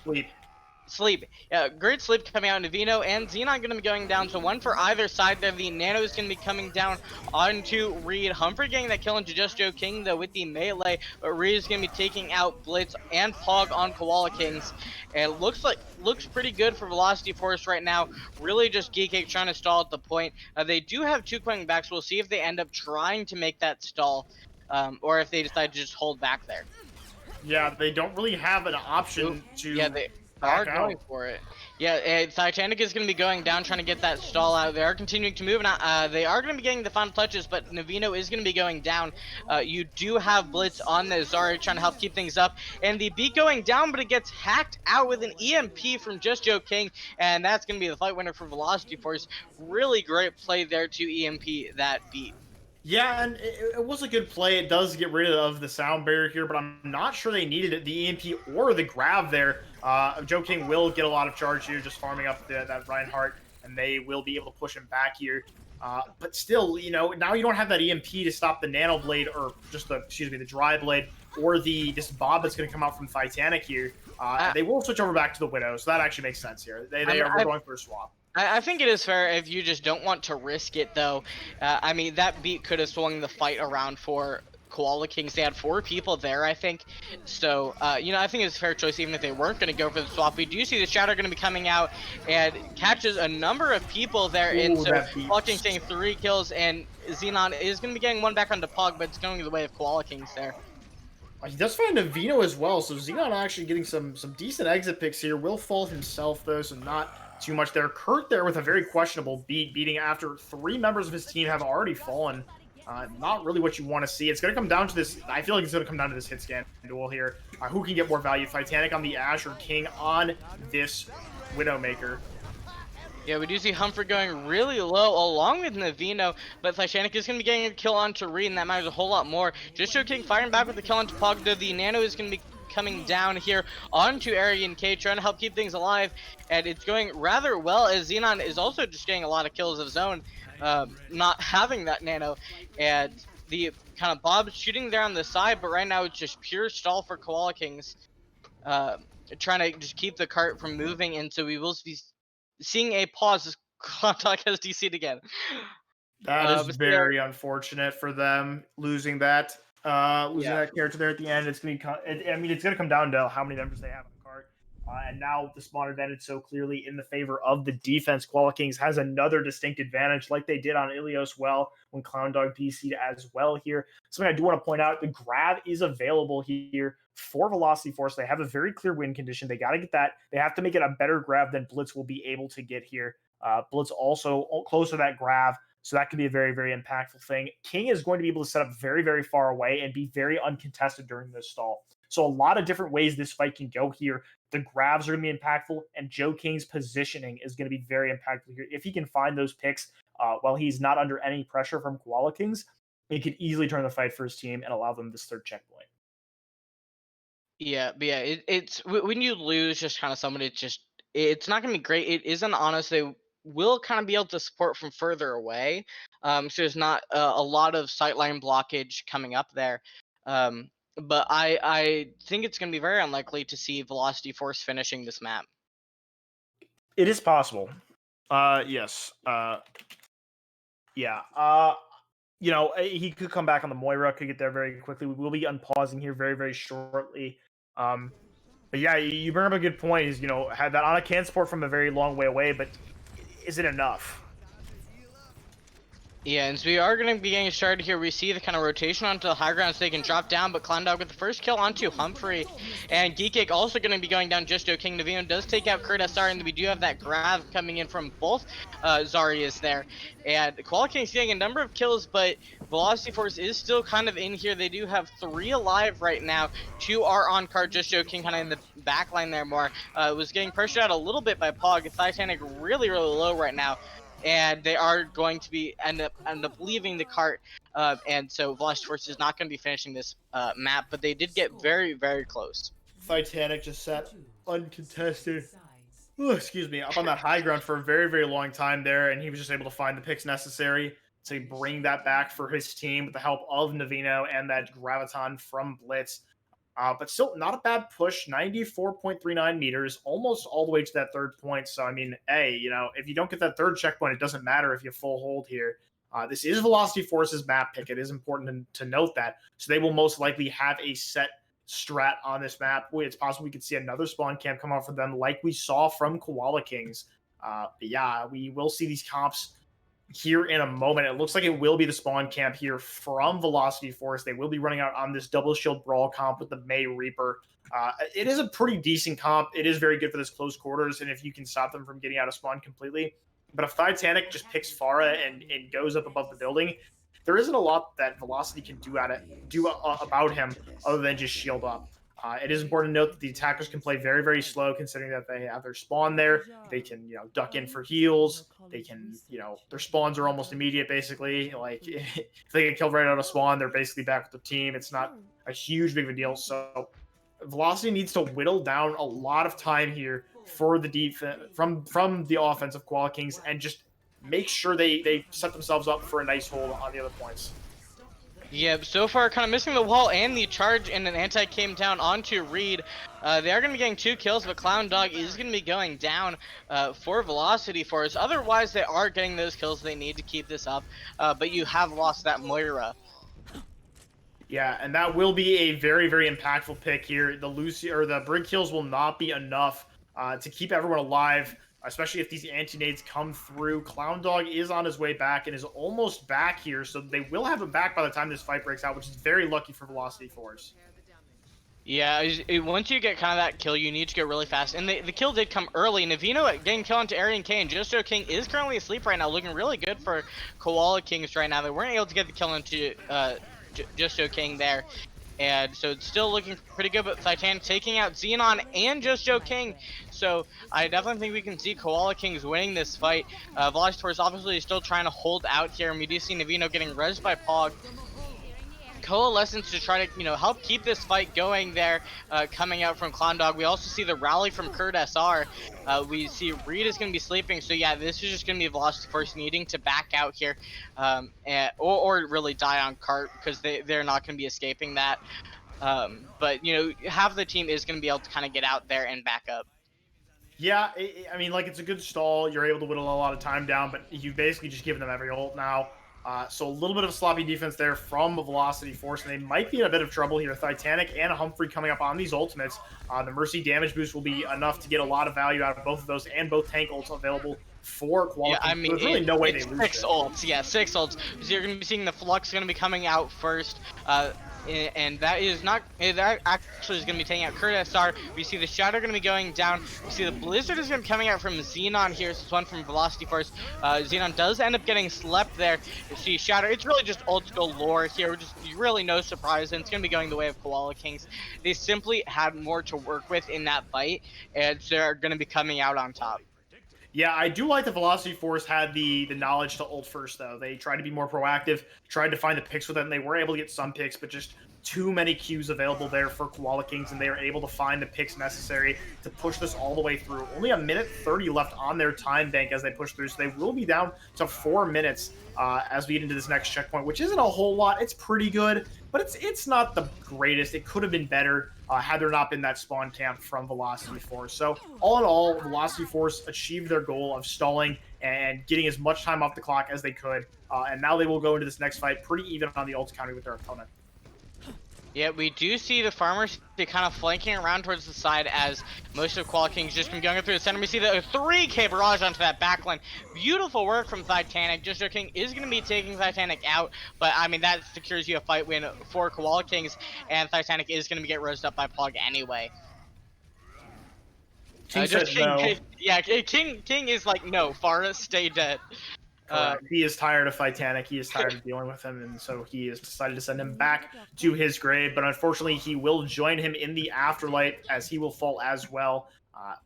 Sleep. Yeah, great sleep coming out. Navino and Xenon going to be going down. So 1 for either side there. The Nano is going to be coming down onto Reed. Humphrey getting that kill into Just Joe King, though, with the melee. But Reed is going to be taking out Blitz and Pog on Koala Kings. And it looks pretty good for Velocity Force right now. Really just Geek Egg trying to stall at the point. They do have 2 coming back, so we'll see if they end up trying to make that stall. Or if they decide to just hold back there. Yeah, they don't really have an option to... Yeah, they are going for it. Yeah, Titanic is going to be going down, trying to get that stall out. They are continuing to move, and they are going to be getting the final touches, but Navino is going to be going down. You do have Blitz on the Zarya trying to help keep things up, and the beat going down, but it gets hacked out with an EMP from Just Joe King, and that's going to be the fight winner for Velocity Force. Really great play there to EMP that beat. Yeah, and it was a good play. It does get rid of the sound barrier here, but I'm not sure they needed it, the EMP or the grab there. Joe King will get a lot of charge here, just farming up that Reinhardt, and they will be able to push him back here. But still, now you don't have that EMP to stop the Nano Blade, or just the Dry Blade, or this Bob that's going to come out from Titanic here. They will switch over back to the Widow, so that actually makes sense here. They are going for a swap. I think it is fair if you just don't want to risk it, though. I mean, that beat could have swung the fight around for Koala Kings. They had 4 people there, I think. So, I think it's a fair choice, even if they weren't going to go for the swap. We do see the Shadow going to be coming out and catches a number of people there. And Ooh, so, that beat. Koala Kings getting 3 kills, and Xenon is going to be getting one back onto Pog, but it's going the way of Koala Kings there. He does find a Vino as well, so Xenon actually getting some decent exit picks here. Will fall himself though, so not too much there. Kurt there with a very questionable beating after 3 members of his team have already fallen. Not really what you want to see. It's going to come down to this. I feel like it's going to come down to this hit scan duel here. Who can get more value? Titanic on the Ash or King on this Widowmaker? Yeah, we do see Humphrey going really low along with Navino, but Titanic is going to be getting a kill onto Reed, and that matters a whole lot more. Just Joe King firing back with the kill onto Pogda. The Nano is going to be coming down here onto Aryan K, trying to help keep things alive, and it's going rather well as Xenon is also just getting a lot of kills of his own, not having that Nano, and the kind of Bob shooting there on the side, but right now it's just pure stall for Koala Kings, trying to just keep the cart from moving, and so we will be seeing a pause as Clock has DC'd again. That is But very unfortunate for them losing that. Losing Yeah. that character there at the end. It's gonna be. I mean, it's gonna come down to how many members they have on the card. And now the spawn advantage so clearly in the favor of the defense. Koala Kings has another distinct advantage, like they did on Ilios well when Clown Dog DC'd as well here. Something I do want to point out: the grab is available here for Velocity Force. They have a very clear win condition. They got to get that. They have to make it a better grab than Blitz will be able to get here. Blitz also close to that grab. So that could be a very, very impactful thing. King is going to be able to set up very, very far away and be very uncontested during this stall. So a lot of different ways this fight can go here. The grabs are going to be impactful, and Joe King's positioning is going to be very impactful here. If he can find those picks while he's not under any pressure from Koala Kings, it could easily turn the fight for his team and allow them this third checkpoint. Yeah, but yeah, it's when you lose just kind of someone, it's not gonna be great. It isn't honest. They will kind of be able to support from further away, so there's not a lot of sightline blockage coming up there. But I think it's gonna be very unlikely to see Velocity Force finishing this map. It is possible. Yes. Yeah. He could come back on the Moira, could get there very quickly. We will be unpausing here very, very shortly. But yeah, you bring up a good point. Is had that on a can support from a very long way away, but is it enough? Yeah, and so we are going to be getting started here. We see the kind of rotation onto the high ground so they can drop down, but Clown Dog with the first kill onto Humphrey. And Geekik also going to be going down just Joe King. Navino does take out Kurt SR, and we do have that grab coming in from both Zarias there. And Koala King's getting a number of kills, but Velocity Force is still kind of in here. They do have 3 alive right now. 2 are on card, just Joe King kind of in the back line there more. Was getting pressured out a little bit by Pog. Titanic really, really low right now. And they are going to be end up leaving the cart, and so Velocity Force is not going to be finishing this map, but they did get very, very close. Titanic just sat uncontested. Ooh, excuse me, up on that high ground for a very, very long time there, and he was just able to find the picks necessary to bring that back for his team with the help of Navino and that Graviton from Blitz. But still, not a bad push. 94.39 meters, almost all the way to that third point. So, I mean, hey, if you don't get that third checkpoint, it doesn't matter if you full hold here. This is Velocity Force's map pick. It is important to note that. So they will most likely have a set strat on this map. It's possible we could see another spawn camp come out for them like we saw from Koala Kings. But yeah, we will see these comps here in a moment. It looks like it will be the spawn camp here from Velocity Force. They will be running out on this double shield brawl comp with the May Reaper. It is a pretty decent comp. It is very good for this close quarters, and if you can stop them from getting out of spawn completely. But if Titanic just picks Farah and goes up above the building, there isn't a lot that Velocity can do about him other than just shield up. It is important to note that the attackers can play very, very slow, considering that they have their spawn there. They can, duck in for heals. They can, their spawns are almost immediate, basically. Like, if they get killed right out of spawn, they're basically back with the team. It's not a huge big of a deal. So, Velocity needs to whittle down a lot of time here for the defense from the offense of Koala Kings and just make sure they set themselves up for a nice hold on the other points. Yep, so far kind of missing the wall and the charge, and an anti came down onto Reed. They are going to be getting 2 kills, but Clown Dog is going to be going down for Velocity Force. Otherwise, they are getting those kills they need to keep this up, but you have lost that Moira. Yeah, and that will be a very, very impactful pick here. The Lucy or the Brig kills will not be enough to keep everyone alive, especially if these anti-nades come through. Clown Dog is on his way back and is almost back here, so they will have him back by the time this fight breaks out, which is very lucky for Velocity Force. Yeah, once you get kind of that kill, you need to go really fast. And the kill did come early. Navino getting killed onto Aryan K, and Josto King is currently asleep right now, looking really good for Koala Kings right now. They weren't able to get the kill into Josto King there. And so it's still looking pretty good, but Titan taking out Xenon and Josto King. So I definitely think we can see Koala Kings winning this fight. Velocity Force obviously is still trying to hold out here, and we do see Navino getting rezzed by Pog. Coalescence to try to, help keep this fight going there, coming out from Clown Dog. We also see the rally from Kurt SR. We see Reed is going to be sleeping, so yeah, this is just going to be Velocity Force needing to back out here, or really die on Kart, because they're not going to be escaping that. But, half the team is going to be able to kind of get out there and back up. Yeah, I mean, like, it's a good stall. You're able to whittle a lot of time down, but you've basically just given them every ult now. So a little bit of sloppy defense there from Velocity Force, and they might be in a bit of trouble here. Titanic and Humphrey coming up on these ultimates. The Mercy damage boost will be enough to get a lot of value out of both of those, and both tank ults available for Koala. Yeah, I mean, there's really no way they lose 6 ults. Yeah, 6 ults. So you're going to be seeing the Flux going to be coming out first. And that is not, that actually is going to be taking out Kurt SR. We see the Shadow going to be going down. We see the Blizzard is going to be coming out from Xenon here. This is one from Velocity Force. Xenon does end up getting slept there. You see Shadow. It's really just ult galore here. Just really no surprise. And it's going to be going the way of Koala Kings. They simply had more to work with in that fight. And they're going to be coming out on top. Yeah, I do like the Velocity Force had the knowledge to ult first, though. They tried to be more proactive, tried to find the picks with them. They were able to get some picks, but just too many Qs available there for Koala Kings, and they were able to find the picks necessary to push this all the way through. Only a minute 30 left on their time bank as they push through, so they will be down to 4 minutes as we get into this next checkpoint, which isn't a whole lot. It's pretty good, but it's not the greatest. It could have been better had there not been that spawn camp from Velocity Force. So all in all, Velocity Force achieved their goal of stalling and getting as much time off the clock as they could, and now they will go into this next fight pretty even on the ult counter with their opponent. Yeah, we do see the farmers kind of flanking around towards the side as most of Koala Kings just been going through the center. We see the 3K barrage onto that backline. Beautiful work from Titanic. Josto King is going to be taking Titanic out, but I mean, that secures you a fight win for Koala Kings, and Titanic is going to get roasted up by Pog anyway. King said no. Yeah, King is like, no, Farah, stay dead. He is tired of Titanic. He is tired of dealing with him, and so he has decided to send him back to his grave. But unfortunately, he will join him in the afterlife as he will fall as well.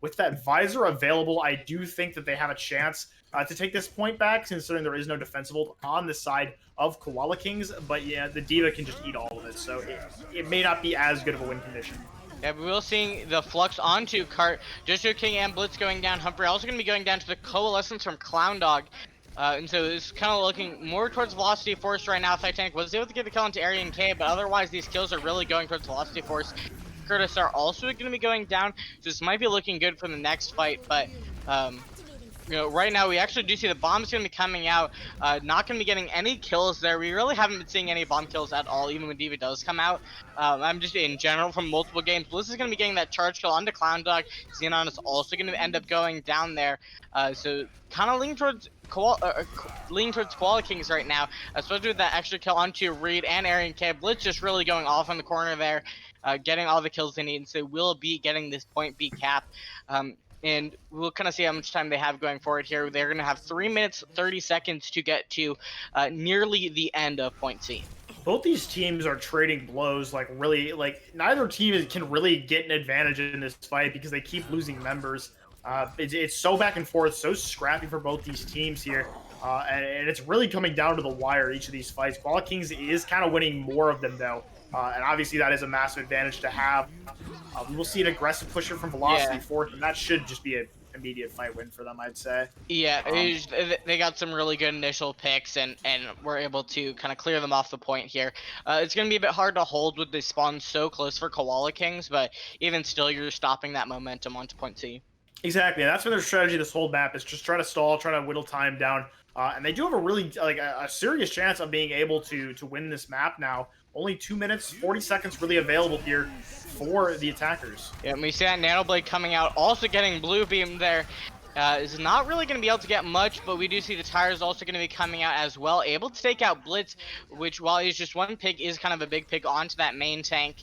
With that visor available, I do think that they have a chance to take this point back, considering there is no defensible on the side of Koala Kings. But yeah, the Diva can just eat all of it, so it may not be as good of a win condition. Yeah, we will see the Flux onto Cart. Josto King and Blitz going down. Humphrey also going to be going down to the Coalescence from Clown Dog. And so it's kind of looking more towards Velocity Force right now. Titanic was able to get the kill into Aryan K, but otherwise these kills are really going towards Velocity Force. Curtis are also going to be going down, so this might be looking good for the next fight, but right now we actually do see the bomb's going to be coming out. Not going to be getting any kills there. We really haven't been seeing any bomb kills at all, even when Diva does come out. I'm just in general from multiple games. Bliss is going to be getting that charge kill onto Clown Dog. Xenon is also going to end up going down there. So kind of leaning towards Koala Kings right now, especially with that extra kill onto Reed and Aryan K. Blitz just really going off on the corner there, getting all the kills they need, and so we'll be getting this point B cap. And we'll kind of see how much time they have going forward here. They're going to have 3 minutes, 30 seconds to get to nearly the end of point C. Both these teams are trading blows, neither team can really get an advantage in this fight because they keep losing members. It's so back and forth, so scrappy for both these teams here. And it's really coming down to the wire, each of these fights. Koala Kings is kind of winning more of them, though. And obviously that is a massive advantage to have. We will see an aggressive pusher from Velocity Force, and that should just be a immediate fight win for them, I'd say. Yeah, Um, they got some really good initial picks and were able to kind of clear them off the point here. It's going to be a bit hard to hold with the spawn so close for Koala Kings, but even still, you're stopping that momentum onto point C. Exactly, and that's been their strategy this whole map is just try to stall, try to whittle time down, and they do have a really a serious chance of being able to win this map now. Only 2 minutes 40 seconds really available here for the attackers. Yeah, and we see that Nano Blade coming out, also getting blue beam there. Is not really going to be able to get much, but we do see the tires also going to be coming out as well, able to take out Blitz, which while he's just one pick is kind of a big pick onto that main tank,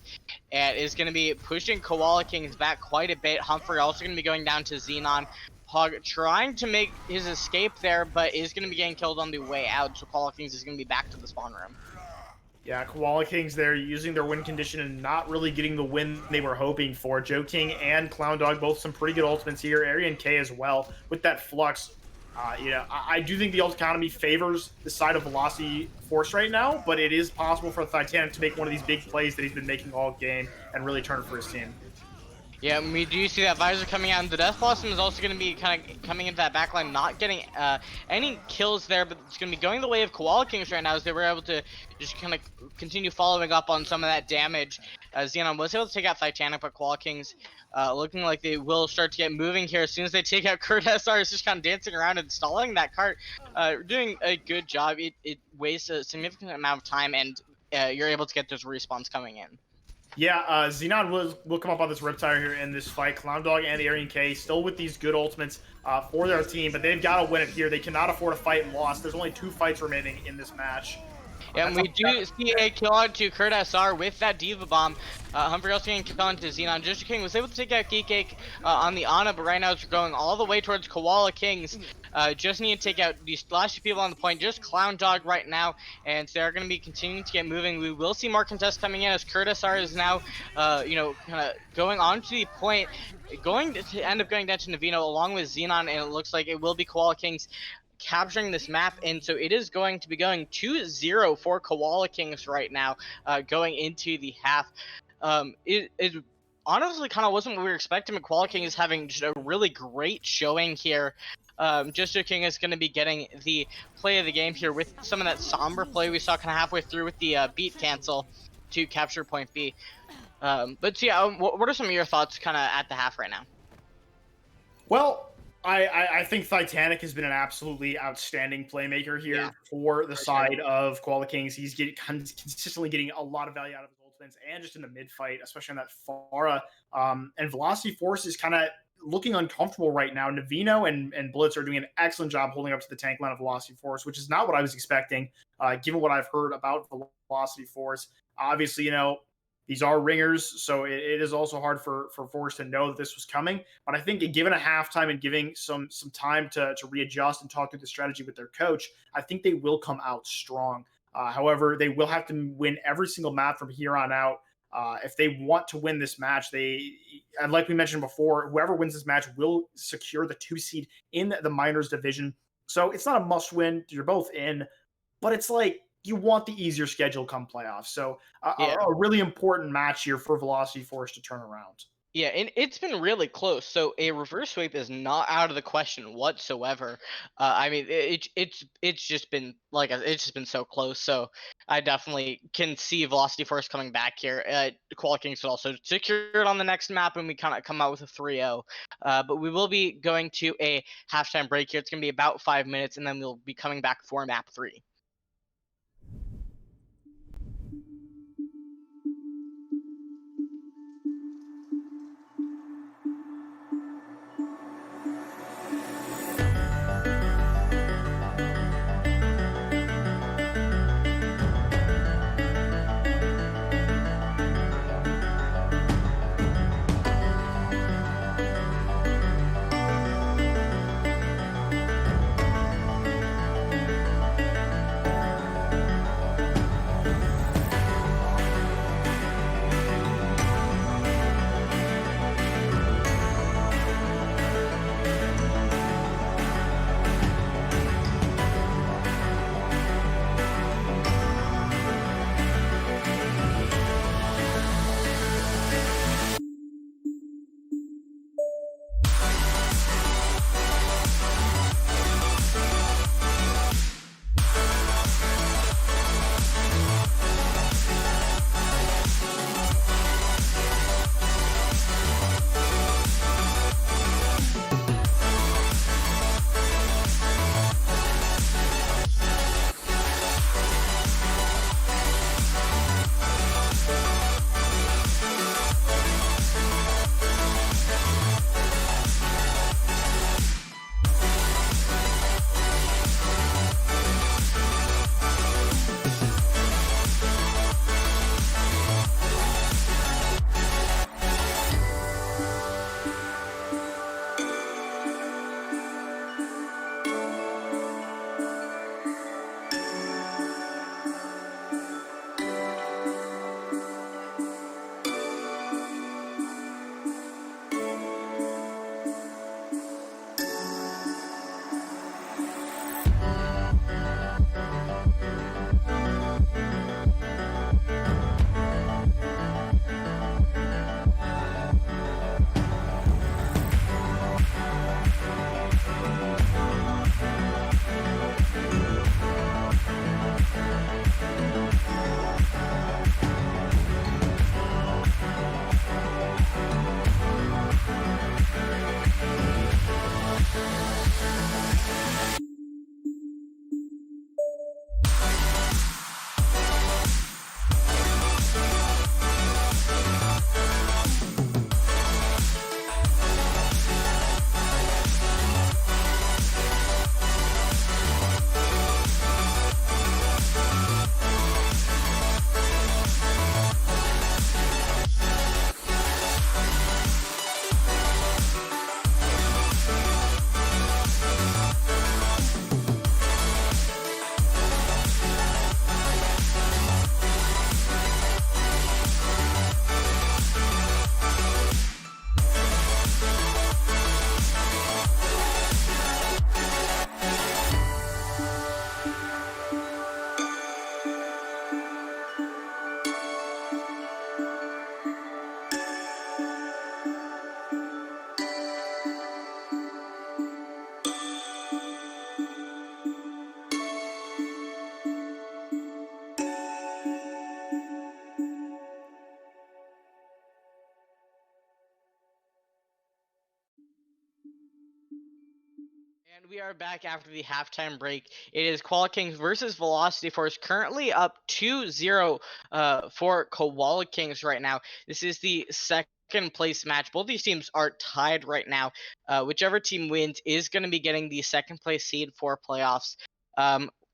and is going to be pushing Koala Kings back quite a bit. Humphrey also going to be going down to Xenon. Hog trying to make his escape there, but is going to be getting killed on the way out, so Koala Kings is going to be back to the spawn room. Yeah, Koala Kings there using their win condition and not really getting the win they were hoping for. Joe King and Clown Dog both some pretty good ultimates here. Arian K as well with that flux. I do think the ult economy favors the side of Velocity Force right now, but it is possible for Titanic to make one of these big plays that he's been making all game and really turn for his team. Yeah, we do see that Visor coming out, and the Death Blossom is also going to be kind of coming into that backline, not getting any kills there, but it's going to be going the way of Koala Kings right now, as they were able to just kind of continue following up on some of that damage. Xenon was able to take out Titanic, but Koala Kings looking like they will start to get moving here as soon as they take out Kurt SR. Is just kind of dancing around and stalling that cart, doing a good job. It wastes a significant amount of time, and you're able to get those respawns coming in. Yeah, Xenon will come up on this Riptire here in this fight. Clown Dog and the Arian K still with these good ultimates for their team, but they've got to win it here. They cannot afford a fight lost. There's only 2 fights remaining in this match. And we do see a kill onto Kurt SR with that Diva Bomb. Humphrey also getting kill onto Xenon. Joshua King was able to take out Geekake on the Ana, but right now it's going all the way towards Koala Kings. Just need to take out these last 2 people on the point, just Clown Dog right now, and so they're going to be continuing to get moving. We will see more contests coming in as Kurt SR is now, kind of going on to the point, going to end up going down to Navino along with Xenon, and it looks like it will be Koala Kings capturing this map, and so it is going to be going 2-0 for Koala Kings right now, going into the half. It honestly kind of wasn't what we were expecting. Koala King is having just a really great showing here. Joshua King is going to be getting the play of the game here with some of that somber play we saw kind of halfway through with the beat cancel to capture point B. But so yeah, what are some of your thoughts kind of at the half right now? Well, I think Titanic has been an absolutely outstanding playmaker here for the side of Koala Kings. He's consistently getting a lot of value out of his ultimates and just in the mid fight, especially on that Pharah. And Velocity Force is kind of looking uncomfortable right now. Navino and Blitz are doing an excellent job holding up to the tank line of Velocity Force, which is not what I was expecting, given what I've heard about Velocity Force. Obviously, these are ringers, so it is also hard for Force to know that this was coming. But I think given a halftime and giving some time to readjust and talk through the strategy with their coach, I think they will come out strong. However, they will have to win every single map from here on out. If they want to win this match, and like we mentioned before, whoever wins this match will secure the 2 seed in the Minors division. So it's not a must win. You're both in, but it's like, you want the easier schedule come playoffs. So a really important match here for Velocity Force to turn around. Yeah, and it's been really close. So a reverse sweep is not out of the question whatsoever. I mean, it's just been it's just been so close. So I definitely can see Velocity Force coming back here. Koala Kings could also secure it on the next map, and we kind of come out with a 3-0. But we will be going to a halftime break here. It's going to be about 5 minutes, and then we'll be coming back for map 3. we are back after the halftime break. It is Koala Kings versus Velocity Force, currently up 2-0 for Koala Kings right now. This is the second place match. Both these teams are tied right now. Whichever team wins is going to be getting the second place seed for playoffs.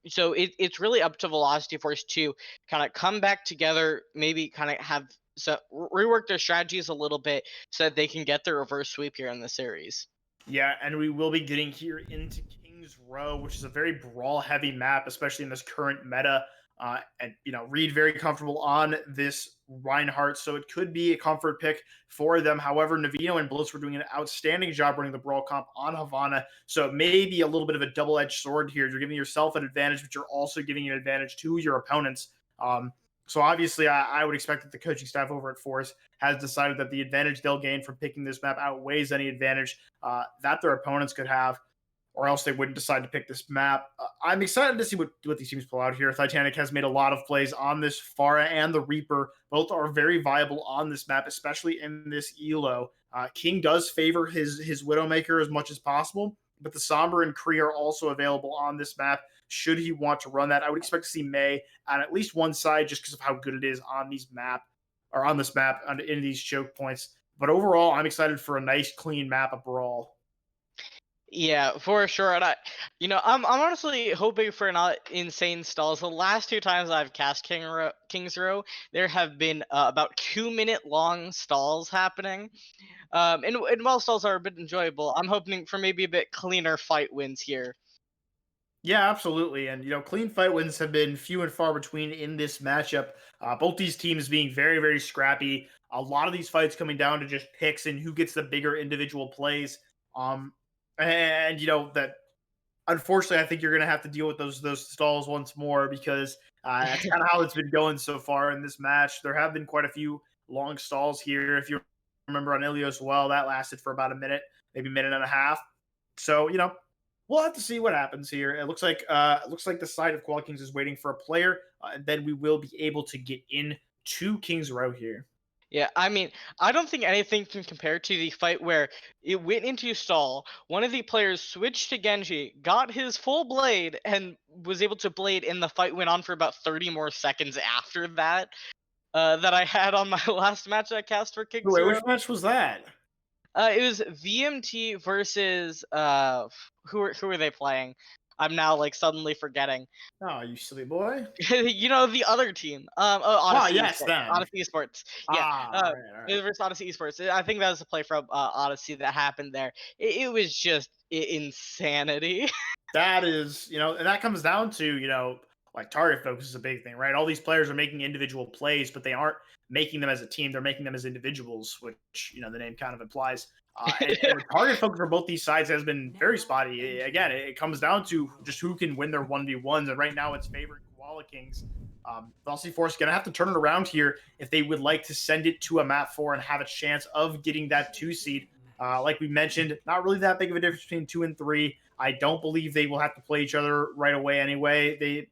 So it's really up to Velocity Force to kind of come back together, maybe kind of have rework their strategies a little bit so that they can get the reverse sweep here in the series. Yeah, and we will be getting here into Kings Row, which is a very brawl-heavy map, especially in this current meta. And Reed very comfortable on this Reinhardt, so it could be a comfort pick for them. However, Navino and Blitz were doing an outstanding job running the brawl comp on Havana, so it may be a little bit of a double-edged sword here. You're giving yourself an advantage, but you're also giving an advantage to your opponents. So obviously, I would expect that the coaching staff over at Force has decided that the advantage they'll gain from picking this map outweighs any advantage that their opponents could have, or else they wouldn't decide to pick this map. I'm excited to see what these teams pull out here. Titanic has made a lot of plays on this. Pharah and the Reaper both are very viable on this map, especially in this elo. King does favor his Widowmaker as much as possible, but the Sombra and Kree are also available on this map should he want to run that. I would expect to see Mei on at least one side just because of how good it is on this map in these choke points. But overall, I'm excited for a nice, clean map of Brawl. Yeah, for sure. And I'm honestly hoping for not insane stalls. The last two times I've cast Kings Row, there have been about 2-minute long stalls happening. And while stalls are a bit enjoyable, I'm hoping for maybe a bit cleaner fight wins here. Yeah, absolutely. And, clean fight wins have been few and far between in this matchup. Both these teams being very, very scrappy. A lot of these fights coming down to just picks and who gets the bigger individual plays. And, that unfortunately, I think you're going to have to deal with those stalls once more because that's kind of how it's been going so far in this match. There have been quite a few long stalls here. If you remember on Ilios, well, that lasted for about a minute, maybe a minute and a half. So, we'll have to see what happens here. It looks like the side of Koala Kings is waiting for a player, and then we will be able to get in to Kings Row here. Yeah, I mean, I don't think anything can compare to the fight where it went into stall. One of the players switched to Genji, got his full blade, and was able to blade, and the fight went on for about 30 more seconds after that. That I had on my last match I cast for Kings Wait, Row. which match was that? It was VMT versus who were they playing? I'm now suddenly forgetting. Oh, you silly boy! The other team. Odyssey. Yes, Esports. them. Odyssey Esports. Yeah. All right. It was versus Odyssey Esports. I think that was a play from Odyssey that happened there. It was just insanity. That is, and that comes down to, target focus is a big thing, right? All these players are making individual plays, but they aren't making them as a team. They're making them as individuals, which, the name kind of implies. And the target focus for both these sides has been very spotty. Again, it comes down to just who can win their 1v1s, and right now it's favoring Koala Kings. Velocity Force going to have to turn it around here if they would like to send it to a map 4 and have a chance of getting that 2 seed. Like we mentioned, not really that big of a difference between 2 and 3. I don't believe they will have to play each other right away anyway.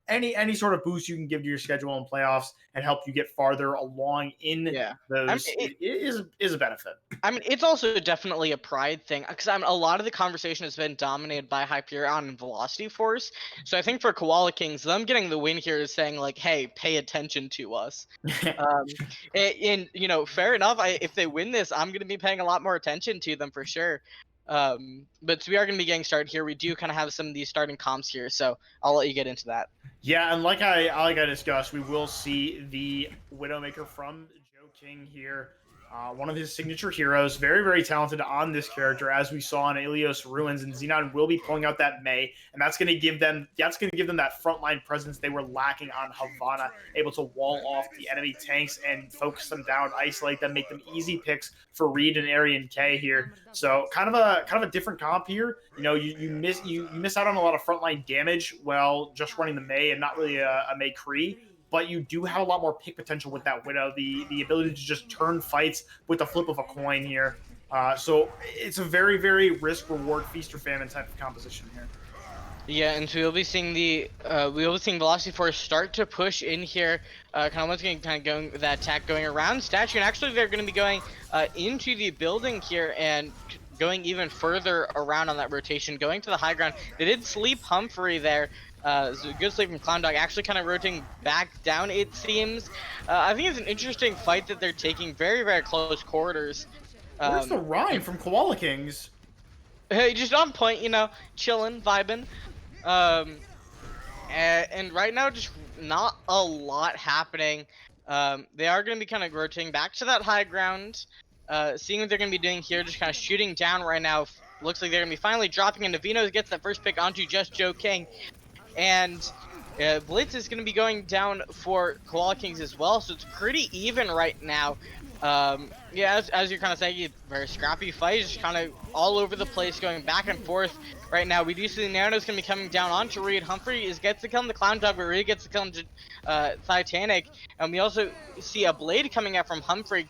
Any sort of boost you can give to your schedule in playoffs and help you get farther along in those is a benefit. I mean, it's also definitely a pride thing because a lot of the conversation has been dominated by Hyperion and Velocity Force. So I think for Koala Kings, them getting the win here is saying hey, pay attention to us. And fair enough. If they win this, I'm going to be paying a lot more attention to them for sure. But so we are going to be getting started here. We do kind of have some of these starting comps here, so I'll let you get into that. Yeah, and like I discussed, we will see the Widowmaker from Joe King here. One of his signature heroes, very, very talented on this character, as we saw in Ilios Ruins, and Xenon will be pulling out that Mei, and that's going to give them that frontline presence they were lacking on Havana, able to wall off the enemy tanks and focus them down, isolate them, make them easy picks for Reed and Arian K here. So kind of a different comp here. You miss out on a lot of frontline damage while just running the Mei and not really a Mei Kree. But you do have a lot more pick potential with that Widow, the ability to just turn fights with the flip of a coin here. So it's a very, very risk-reward, feast or famine type of composition here. Yeah, and so we'll be seeing Velocity Force start to push in here. Once again, going with that attack going around statue, and actually they're going to be going into the building here, and going even further around on that rotation, going to the high ground. They did sleep Humphrey there. So good sleep from Clown Dog, actually kind of rotating back down, it seems. I think it's an interesting fight that they're taking, very, very close quarters. Where's the rhyme from Koala Kings? Just on point, you know, chilling, vibing. Um, and right now, just not a lot happening. They are going to be kind of rotating back to that high ground, seeing what they're going to be doing here, just kind of shooting down right now. Looks like they're going to be finally dropping, and Navino gets that first pick onto just Joe King. And Blitz is going to be going down for Koala Kings as well, so it's pretty even right now. Yeah, as you're kind of saying, very scrappy fight, just kind of all over the place, going back and forth right now. We do see the Naruto's going to be coming down onto Reed. Humphrey gets to kill him, the Clown Dog, but Reed gets to kill him, Titanic. And we also see a blade coming out from Humphrey.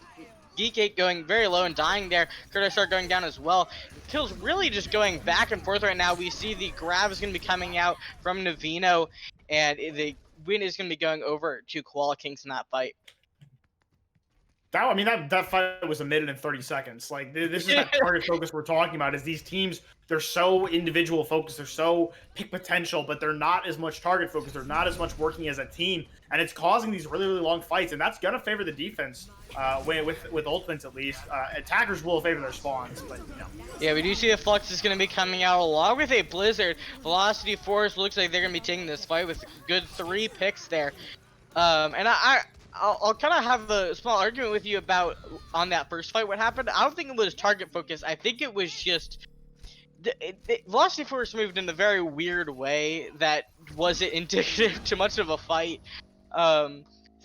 Geekate going very low and dying there. Curtis Shark going down as well. Kills really just going back and forth right now. We see the grab is going to be coming out from Navino, and the win is going to be going over to Koala Kings in that fight. That fight was a minute and 30 seconds. Like, this is that target focus we're talking about. Is these teams, they're so individual focused, they're so pick potential, but they're not as much target focused. They're not as much working as a team, and it's causing these really, really long fights. And that's gonna favor the defense, with ultimates at least. Attackers will favor their spawns, but you know. Yeah, we do see the Flux is going to be coming out along with a Blizzard. Velocity Force looks like they're going to be taking this fight with a good 3 picks there. And I'll kind of have a small argument with you about on that first fight what happened. I don't think it was target focus. I think it was just Velocity Force moved in a very weird way that wasn't indicative to much of a fight.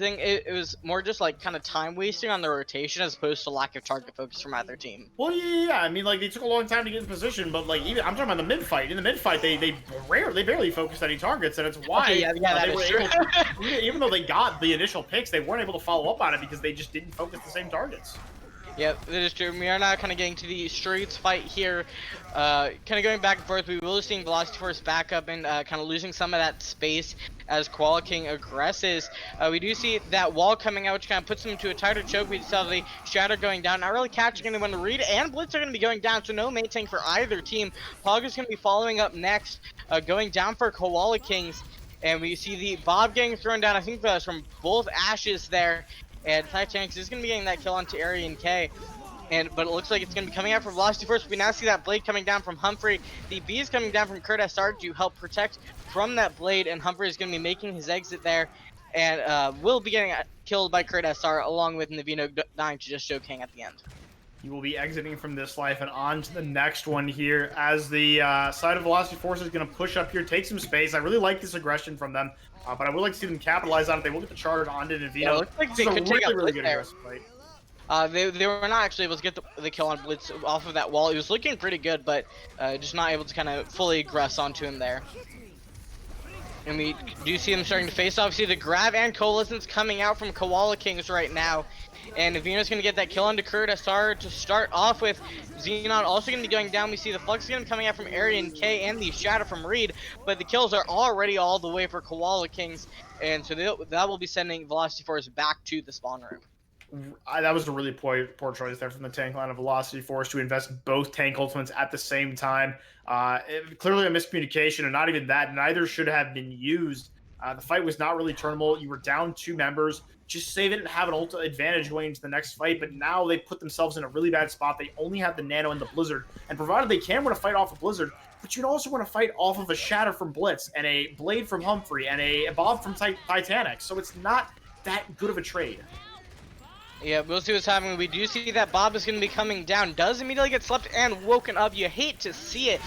It was more just like kind of time wasting on the rotation as opposed to lack of target focus from either team. Well, yeah. I mean, like, they took a long time to get in position, but like, even I'm talking about the mid fight. In the mid fight, they barely focused any targets, and it's why that is true. Even though they got the initial picks, they weren't able to follow up on it because they just didn't focus the same targets. Yep, that is true. We are now kind of getting to the streets fight here. Kind of going back and forth. We will be seeing Velocity Force back up and kind of losing some of that space as Koala King aggresses. We do see that wall coming out, which kind of puts them into a tighter choke. We saw the Shatter going down, not really catching anyone to read, and Blitz are going to be going down, so no main tank for either team. Pog is going to be following up next, going down for Koala Kings. And we see the Bob getting thrown down, I think that was from both Ashes there. And Titanic is going to be getting that kill onto Aryan K. But it looks like it's going to be coming out from Velocity Force. We now see that blade coming down from Humphrey. The B is coming down from Kurt SR to help protect from that blade. And Humphrey is going to be making his exit there. And will be getting killed by Kurt SR along with Navino dying to just Joe King at the end. You will be exiting from this life and on to the next one here as the side of Velocity Force is going to push up here, take some space. I really like this aggression from them, but I would like to see them capitalize on it. They will get the charter onto Navino. Yeah, it looks like they could take really good aggressive fight. They were not actually able to get the kill on Blitz off of that wall. He was looking pretty good, but just not able to kind of fully aggress onto him there. And we do see them starting to face off. See the grab and coalescence coming out from Koala Kings right now. And Navino's going to get that kill onto Kurt SR to start off with. Xenon also going to be going down. We see the Flux going to be coming out from Aryan K and the Shadow from Reed. But the kills are already all the way for Koala Kings. And so that will be sending Velocity Force back to the spawn room. That was a really poor choice there from the tank line of Velocity Force to invest both tank ultimates at the same time. Clearly a miscommunication, and not even that. Neither should have been used. The fight was not really turnable. You were down 2 members. Just say they didn't have an ult advantage going into the next fight, but now they put themselves in a really bad spot. They only have the Nano and the Blizzard, and provided they can win a fight off of Blizzard, but you'd also want to fight off of a Shatter from Blitz, and a Blade from Humphrey, and a Bob from Titanic, so it's not that good of a trade. Yeah, we'll see what's happening. We do see that Bob is going to be coming down. Does immediately get slept and woken up. You hate to see it.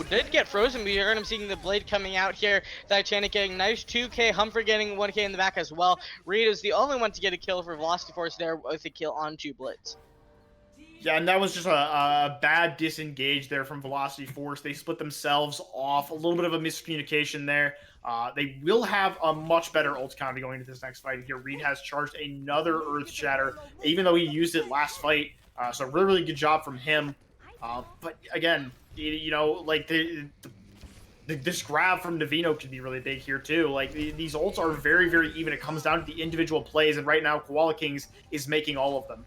Did get frozen, but you heard him seeing the blade coming out here. Titanic getting nice 2k. Humphrey getting 1k in the back as well. Reed is the only one to get a kill for Velocity Force there with a kill onto Blitz. Yeah, and that was just a bad disengage there from Velocity Force. They split themselves off. A little bit of a miscommunication there. They will have a much better ult counter going into this next fight here. Reed has charged another Earth Shatter, even though he used it last fight. So really, really good job from him. But again, you know, like this grab from Navino could be really big here too. Like these ults are very, very even. It comes down to the individual plays, and right now Koala Kings is making all of them.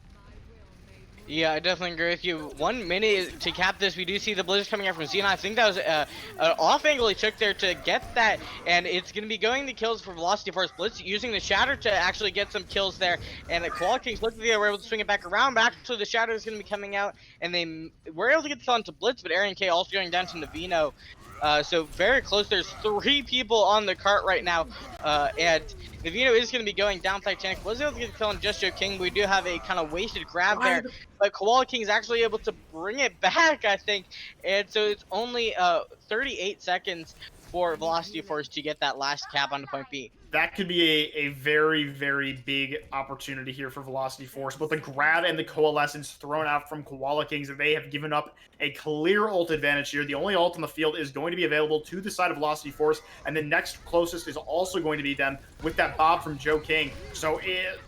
Yeah, I definitely agree with you. 1 minute to cap this. We do see the Blizzard coming out from Xenon. I think that was an off angle he took there to get that, and it's going to be going to kills for Velocity Force. Blitz using the Shatter to actually get some kills there, and the Koala Kings looked like they were able to swing it back around. But actually, the Shatter is going to be coming out, and they were able to get the kill onto Blitz, but Aaron K also going down to Navino. So very close. There's 3 people on the cart right now, and Navino is going to be going down. Titanic was able to get the kill on Just Joe King. We do have a kind of wasted grab there, but Koala King's actually able to bring it back, I think. And so it's only 38 seconds for Velocity Force to get that last cap onto point B. That could be a very, very big opportunity here for Velocity Force. But the grab and the coalescence thrown out from Koala Kings, that they have given up a clear ult advantage here. The only ult on the field is going to be available to the side of Velocity Force, and the next closest is also going to be them with that bob from Joe King. So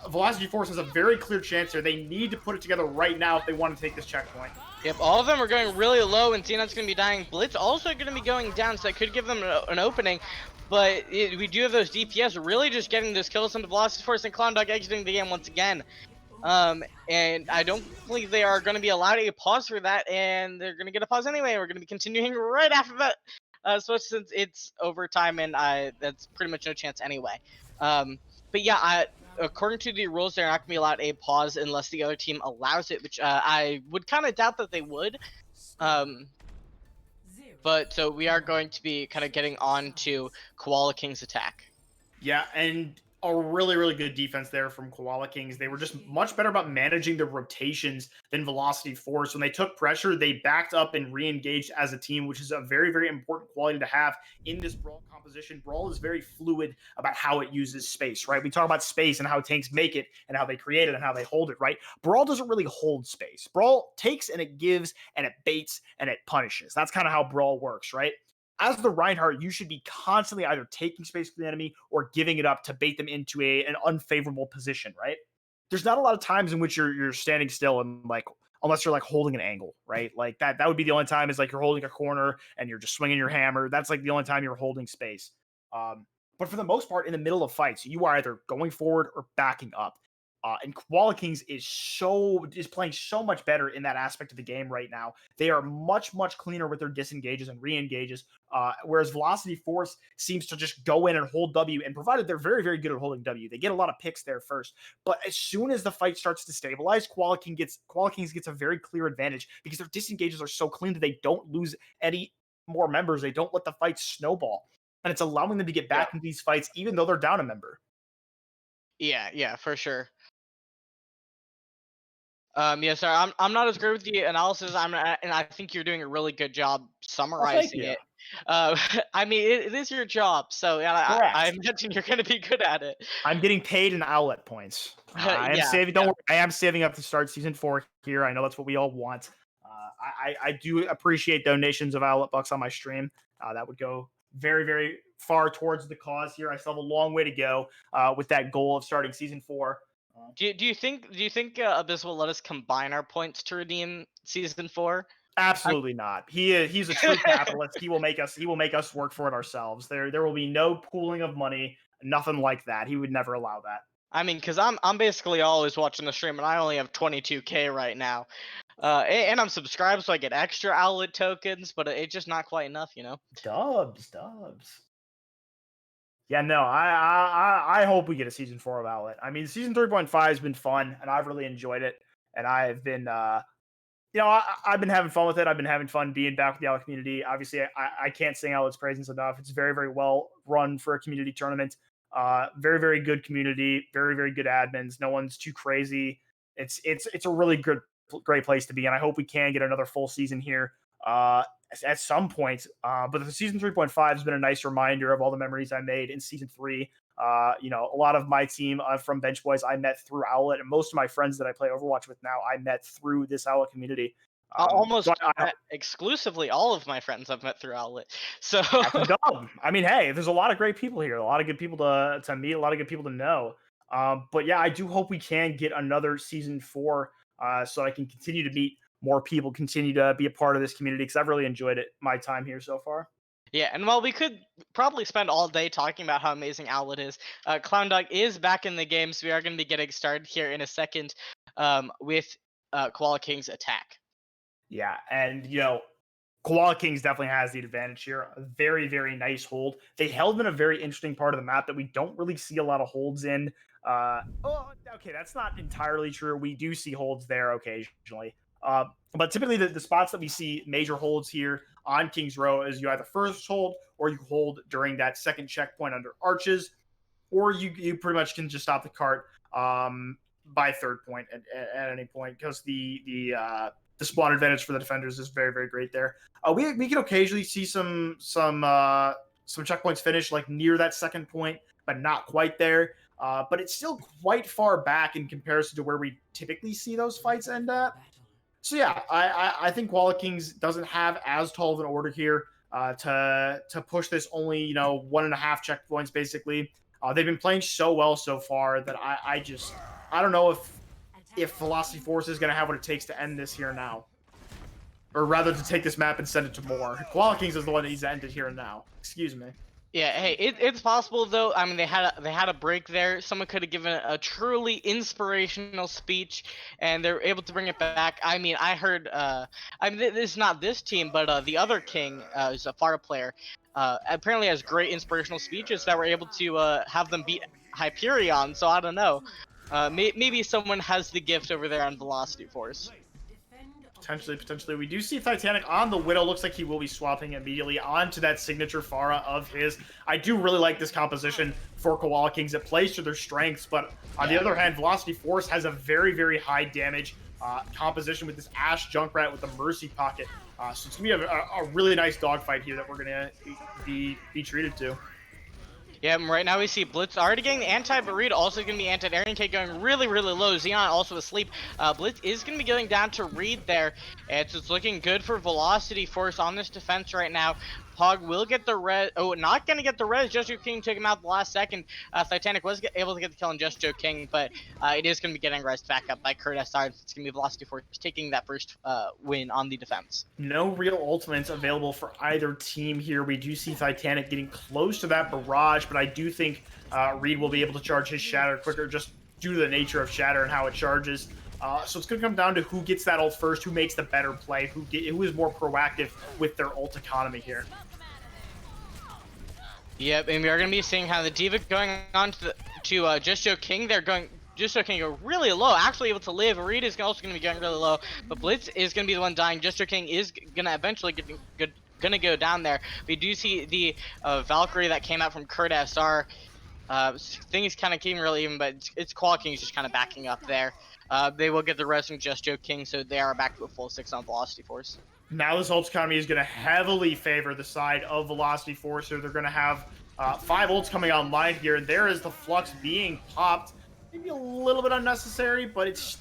Velocity Force has a very clear chance here. They need to put it together right now if they want to take this checkpoint. Yep, all of them are going really low, and Xenon's going to be dying. Blitz also going to be going down, so that could give them an opening. But we do have those DPS really just getting those kills into Velocity Force, and Clown Dog exiting the game once again. And I don't believe they are going to be allowed a pause for that, and they're going to get a pause anyway. We're going to be continuing right after that, especially since it's overtime, and that's pretty much no chance anyway. But yeah, according to the rules, they're not going to be allowed a pause unless the other team allows it, which I would kind of doubt that they would. But so we are going to be kind of getting on to Koala King's attack. Yeah, and a really, really good defense there from Koala Kings. They were just much better about managing the rotations than Velocity Force. When they took pressure, they backed up and re-engaged as a team, which is a very, very important quality to have in this Brawl composition. Brawl is very fluid about how it uses space, right? We talk about space and how tanks make it and how they create it and how they hold it, right? Brawl doesn't really hold space. Brawl takes and it gives and it baits and it punishes. That's kind of how Brawl works, right? As the Reinhardt, you should be constantly either taking space from the enemy or giving it up to bait them into an unfavorable position, right? There's not a lot of times in which you're standing still and like, unless you're like holding an angle, right? Like that would be the only time is like you're holding a corner and you're just swinging your hammer. That's like the only time you're holding space. But for the most part, in the middle of fights, you are either going forward or backing up. And Koala Kings is playing so much better in that aspect of the game right now. They are much, much cleaner with their disengages and re-engages, whereas Velocity Force seems to just go in and hold W, and provided they're very, very good at holding W, they get a lot of picks there first. But as soon as the fight starts to stabilize, Koala Kings gets a very clear advantage because their disengages are so clean that they don't lose any more members. They don't let the fight snowball. And it's allowing them to get back into these fights even though they're down a member. Yeah, for sure. Yeah, sorry, I'm not as great with the analysis. And I think you're doing a really good job summarizing it. I mean, it is your job, so yeah, I imagine you're going to be good at it. I'm getting paid in Owlet points. I am saving. Don't worry, I am saving up to start season 4 here. I know that's what we all want. I do appreciate donations of Owlet bucks on my stream. That would go very, very far towards the cause here. I still have a long way to go with that goal of starting season 4. Do you think Abyss will let us combine our points to redeem season 4? Absolutely not. He's a true capitalist. He will make us work for it ourselves. There will be no pooling of money, nothing like that. He would never allow that. I mean, because I'm basically always watching the stream, and I only have 22K right now, and I'm subscribed, so I get extra Owlet tokens, but it's just not quite enough, you know. Dubs. Yeah, no, I hope we get a season 4 of Owlet. I mean, season 3.5 has been fun, and I've really enjoyed it, and I've been, I've been having fun with it. I've been having fun being back with the Owlet community. Obviously, I can't sing Owlet's praises enough. It's very, very well run for a community tournament. Very, very good community. Very, very good admins. No one's too crazy. It's a really great place to be, and I hope we can get another full season here at some point. But the season 3.5 has been a nice reminder of all the memories I made in season 3. A lot of my team from Bench Boys I met through Owlet, and most of my friends that I play Overwatch with now I met through this Owlet community. Almost exclusively all of my friends I've met through Owlet. So I mean, hey, there's a lot of great people here, a lot of good people to meet, a lot of good people to know. But yeah, I do hope we can get another season 4 so I can continue to meet more people, continue to be a part of this community, because I've really enjoyed my time here so far. Yeah, and while we could probably spend all day talking about how amazing Owlet is, Clown Dog is back in the game, so we are going to be getting started here in a second with Koala King's attack. Yeah, and Koala Kings definitely has the advantage here. A very, very nice hold. They held in a very interesting part of the map that we don't really see a lot of holds in. Okay, that's not entirely true. We do see holds there occasionally. But typically the spots that we see major holds here on King's Row is you either first hold or you hold during that second checkpoint under arches, or you pretty much can just stop the cart by third point at any point, because the spawn advantage for the defenders is very, very great there. We can occasionally see some checkpoints finish like near that second point, but not quite there. But it's still quite far back in comparison to where we typically see those fights end at. So yeah, I think Koala Kings doesn't have as tall of an order here to push this only 1.5 checkpoints basically. They've been playing so well so far that I don't know if Velocity Force is going to have what it takes to end this here now. Or rather, to take this map and send it to more. Koala Kings is the one that needs to end it here and now. Excuse me. Yeah, hey, it's possible though. I mean, they had a break there. Someone could have given a truly inspirational speech, and they're able to bring it back. I mean, I heard. This is not this team, but the other king is a Fara player. Apparently has great inspirational speeches that were able to have them beat Hyperion. So I don't know. Maybe someone has the gift over there on Velocity Force. Potentially. We do see Titanic on the Widow. Looks like he will be swapping immediately onto that signature Pharah of his. I do really like this composition for Koala Kings. It plays to their strengths, but on the other hand, Velocity Force has a very, very high damage composition with this Ash Junkrat with the Mercy Pocket. So it's going to be a really nice dogfight here that we're going to be treated to. Yeah, right now we see Blitz already getting the anti, but Reed also going to be anti. Arian K going really, really low. Xenon also asleep. Blitz is going to be going down to Reed there. It's looking good for Velocity Force on this defense right now. Pog will get the res. Oh, not going to get the res. Just Joe King took him out the last second. Titanic was able to get the kill on Just Joe King, but it is going to be getting res back up by Kurt SR. It's going to be Velocity Force taking that first win on the defense. No real ultimates available for either team here. We do see Titanic getting close to that barrage, but I do think Reed will be able to charge his Shatter quicker just due to the nature of Shatter and how it charges. So it's going to come down to who gets that ult first, who makes the better play, who is more proactive with their ult economy here. Yep, and we are going to be seeing how the D.Va going on to Just Joe King. They're going Just Joe King go really low, actually able to live. Reed is also going to be going really low, but Blitz is going to be the one dying. Just Joe King is going to eventually gonna go down there. We do see the Valkyrie that came out from Kurt SR. Things kind of came really even, but it's Koala King's just kind of backing up there. They will get the rest from Just Joe King, so they are back to a full 6 on Velocity Force. Now this ult economy is going to heavily favor the side of Velocity Force, so they're going to have 5 ults coming online here, and there is the Flux being popped. Maybe a little bit unnecessary, but it's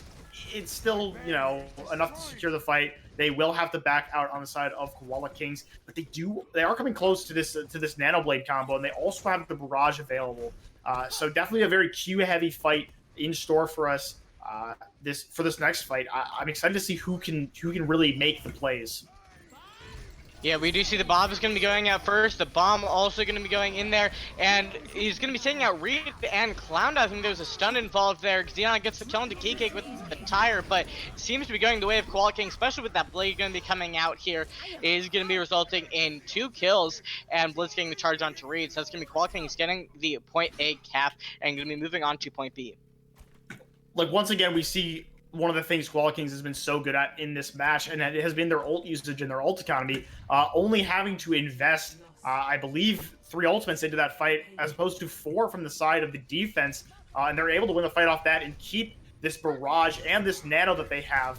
still, enough to secure the fight. They will have to back out on the side of Koala Kings, but they are coming close to this Nanoblade combo, and they also have the barrage available. So definitely a very Q-heavy fight in store for us. This next fight. I'm excited to see who can really make the plays. Yeah, we do see the Bob is going to be going out first. The Bomb also going to be going in there, and he's going to be taking out Reed and Clown. I think there was a stun involved there. Xenon gets the kill into Keycake with the tire, but it seems to be going the way of Koala King, especially with that Blade going to be coming out here. It is going to be resulting in 2 kills, and Blitz getting the charge onto Reed. So that's going to be Koala King getting the point A cap, and going to be moving on to point B. Like, once again, we see one of the things Koala Kings has been so good at in this match, and it has been their ult usage and their ult economy, only having to invest, I believe, 3 ultimates into that fight, as opposed to 4 from the side of the defense, and they're able to win the fight off that and keep this barrage and this nano that they have.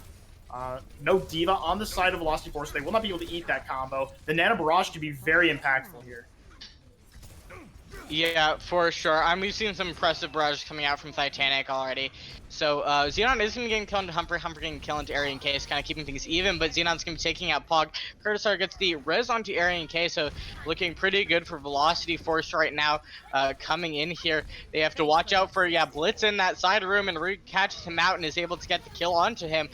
No D.Va on the side of Velocity Force, so they will not be able to eat that combo. The nano barrage could be very impactful here. Yeah, for sure. We've seen some impressive barrages coming out from Titanic already. So Xenon is going to be getting killed into Humper getting killed into Arian Case, kind of keeping things even, but Xenon's going to be taking out Pog. Curtisar gets the res onto Arian Case, so looking pretty good for Velocity Force right now. Coming in here, they have to watch out for, Blitz in that side room, and Reed catches him out and is able to get the kill onto him.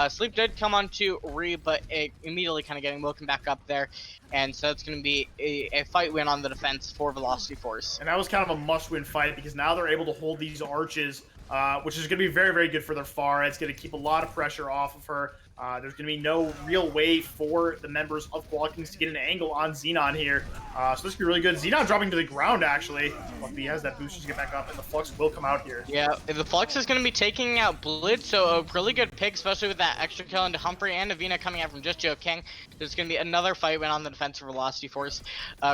Sleep did come onto Reed, but it immediately kind of getting woken back up there. And so it's going to be a fight win on the defense for Velocity Force. And that was kind of a must-win fight, because now they're able to hold these arches which is going to be very, very good for their Pharah. It's going to keep a lot of pressure off of her. There's going to be no real way for the members of Koala Kings to get an angle on Xenon here. So this could be really good. Xenon dropping to the ground, actually. But he has that boost to get back up, and the Flux will come out here. Yeah, the Flux is going to be taking out Blitz, so a really good pick, especially with that extra kill into Humphrey and Navina coming out from just Joe King. There's going to be another fight win on the defensive Velocity Force.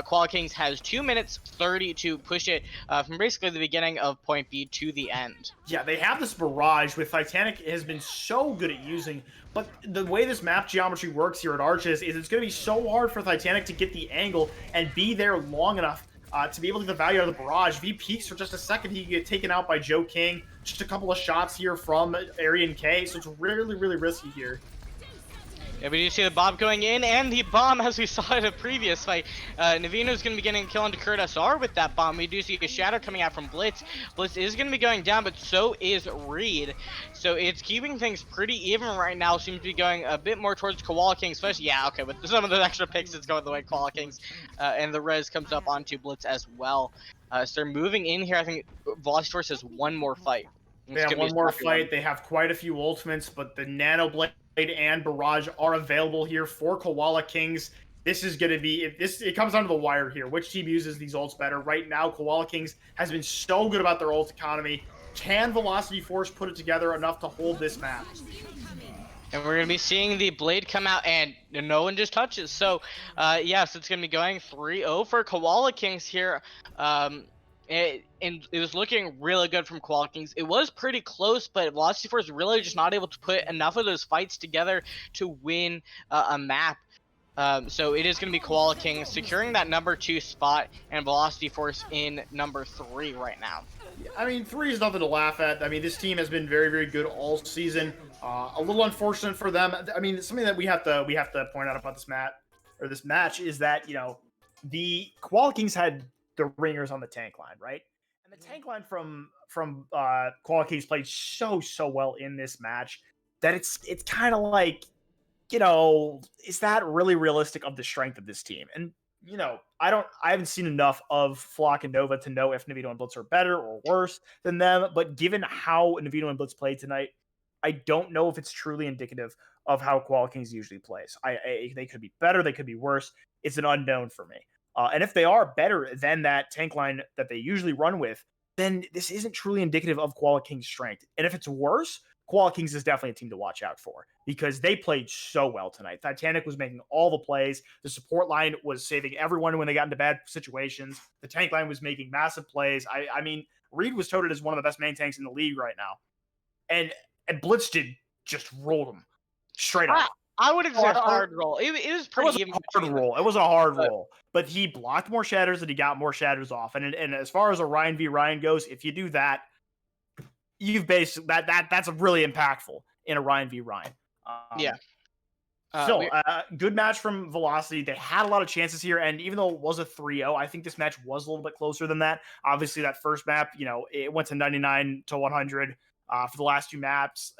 Koala Kings has 2 minutes 30 to push it from basically the beginning of point B to the end. Yeah, they have this barrage with Titanic has been so good at using, but the way this map geometry works here at Arches is it's going to be so hard for Titanic to get the angle and be there long enough to be able to get the value out of the barrage. If he peeks for just a second, he can get taken out by Joe King. Just a couple of shots here from Arian K, so it's really, really risky here. Yeah, we do see the bomb going in, and the bomb, as we saw in a previous fight, Navino's going to be getting a kill into Kurt SR with that bomb. We do see a shadow coming out from Blitz. Blitz is going to be going down, but so is Reed. So it's keeping things pretty even right now. Seems to be going a bit more towards Koala Kings, especially, yeah, okay, with some of those extra picks, it's going the way of Koala Kings. And the res comes up onto Blitz as well. So they're moving in here. I think Velocity Force has one more fight. They have one more fight. They have quite a few ultimates, but the Nano Blade and Barrage are available here for Koala Kings. This is going to be, it comes down to the wire here. Which team uses these ults better? Right now, Koala Kings has been so good about their ult economy. Can Velocity Force put it together enough to hold this map? And we're going to be seeing the Blade come out, and no one just touches. So, yes, it's going to be going 3-0 for Koala Kings here. And it was looking really good from Koala Kings. It was pretty close, but Velocity Force really just not able to put enough of those fights together to win a map. So it is going to be Koala Kings securing that number 2 spot, and Velocity Force in number 3 right now. I mean, 3 is nothing to laugh at. I mean, this team has been very, very good all season. A little unfortunate for them. I mean, something that we have to point out about this match is that, you know, the Koala Kings had the ringers on the tank line, right? And the tank line from Koala Kings played so well in this match that it's kind of like, you know, is that really realistic of the strength of this team? And you know, I haven't seen enough of Flock and Nova to know if Navino and Blitz are better or worse than them. But given how Navino and Blitz played tonight, I don't know if it's truly indicative of how Koala Kings usually plays. They could be better, they could be worse. It's an unknown for me. And if they are better than that tank line that they usually run with, then this isn't truly indicative of Koala King's strength. And if it's worse, Koala Kings is definitely a team to watch out for because they played so well tonight. Titanic was making all the plays. The support line was saving everyone when they got into bad situations. The tank line was making massive plays. I mean, Reed was touted as one of the best main tanks in the league right now. And Blitz just rolled him straight up. I wouldn't say hard roll. It was pretty even. It was a hard roll. But he blocked more shatters and he got more shatters off. And as far as a Ryan v. Ryan goes, if you do that, you've basically that's really impactful in a Ryan v. Ryan. Good match from Velocity. They had a lot of chances here, and even though it was a 3-0, I think this match was a little bit closer than that. Obviously, that first map, you know, it went to 99 to 100. For the last 2 maps,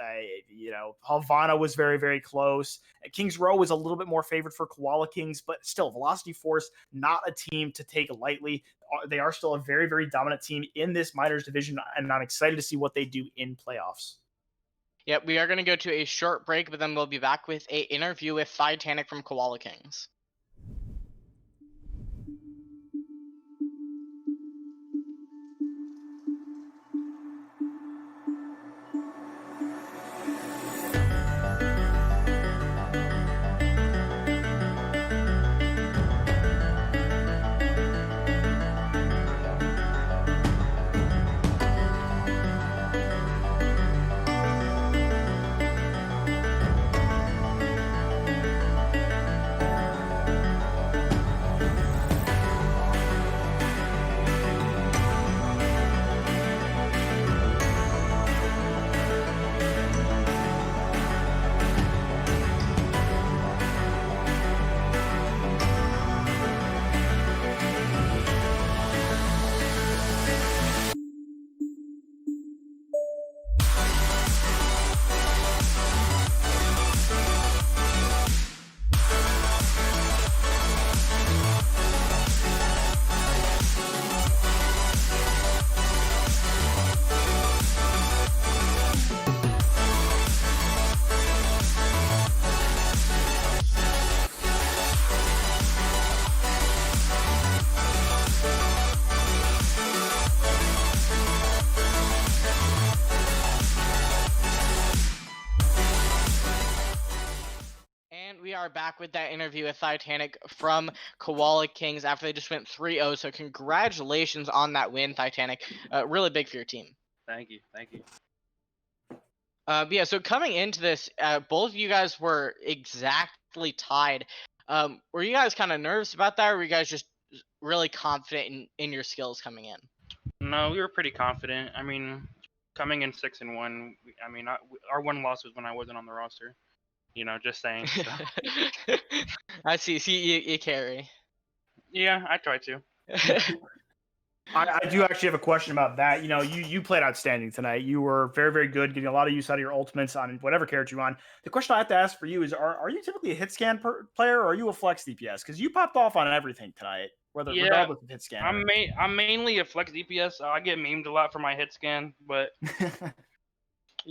you know, Havana was very, very close. Kings Row was a little bit more favored for Koala Kings, but still, Velocity Force, not a team to take lightly. They are still a very, very dominant team in this Minors division, and I'm excited to see what they do in playoffs. Yep, we are going to go to a short break, but then we'll be back with an interview with Titanic from Koala Kings. we are back with that interview with Titanic from Koala Kings after they just went 3-0. So congratulations on that win, Titanic. Really big for your team. Thank you. Yeah, so coming into this, both of you guys were exactly tied. Were you guys kind of nervous about that, or were you guys just really confident in your skills coming in? No, we were pretty confident. I mean, coming in 6-1. I mean, our one loss was when I wasn't on the roster. Just saying. So. I see. See, you carry. Yeah, I try to. I do actually have a question about that. You played outstanding tonight. You were very, very good, getting a lot of use out of your ultimates on whatever character you're on. The question I have to ask for you is, are you typically a hit scan player, or are you a flex DPS? Because you popped off on everything tonight, regardless of hit scan. I'm mainly a flex DPS. I get memed a lot for my hit scan, but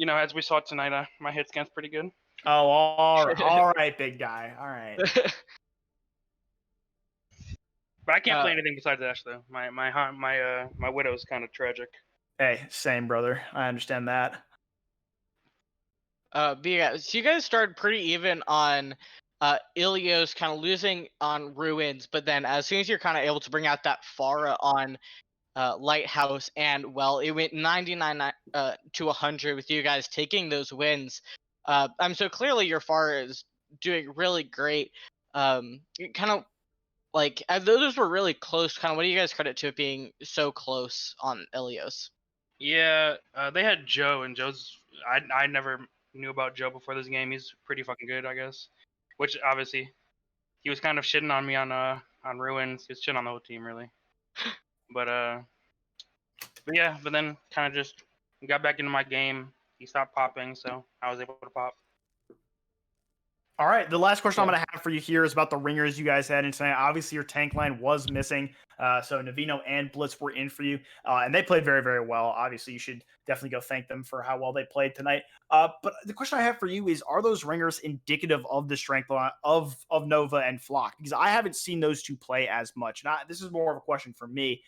as we saw tonight, my hit scan's pretty good. Oh, all right, big guy. All right. But I can't play anything besides Ash though. My widow's kind of tragic. Hey, same brother. I understand that. But yeah, so you guys started pretty even on Ilios kind of losing on Ruins, but then as soon as you're kind of able to bring out that Pharah on Lighthouse, and it went 99 to 100 with you guys taking those wins. So clearly your Pharah is doing really great. Kind of like those were really close. Kind of what do you guys credit to it being so close on Ilios? Yeah, they had Joe, and I never knew about Joe before this game. He's pretty fucking good, I guess. Which obviously, he was kind of shitting on me on Ruins. He was shitting on the whole team really. But then kind of just got back into my game. He stopped popping, so I was able to pop. All right, the last question I'm going to have for you here is about the ringers you guys had in tonight. Obviously, your tank line was missing, so Navino and Blitz were in for you, and they played very, very well. Obviously, you should definitely go thank them for how well they played tonight. But the question I have for you is, are those ringers indicative of the strength of Nova and Flock? Because I haven't seen those two play as much. And this is more of a question for me.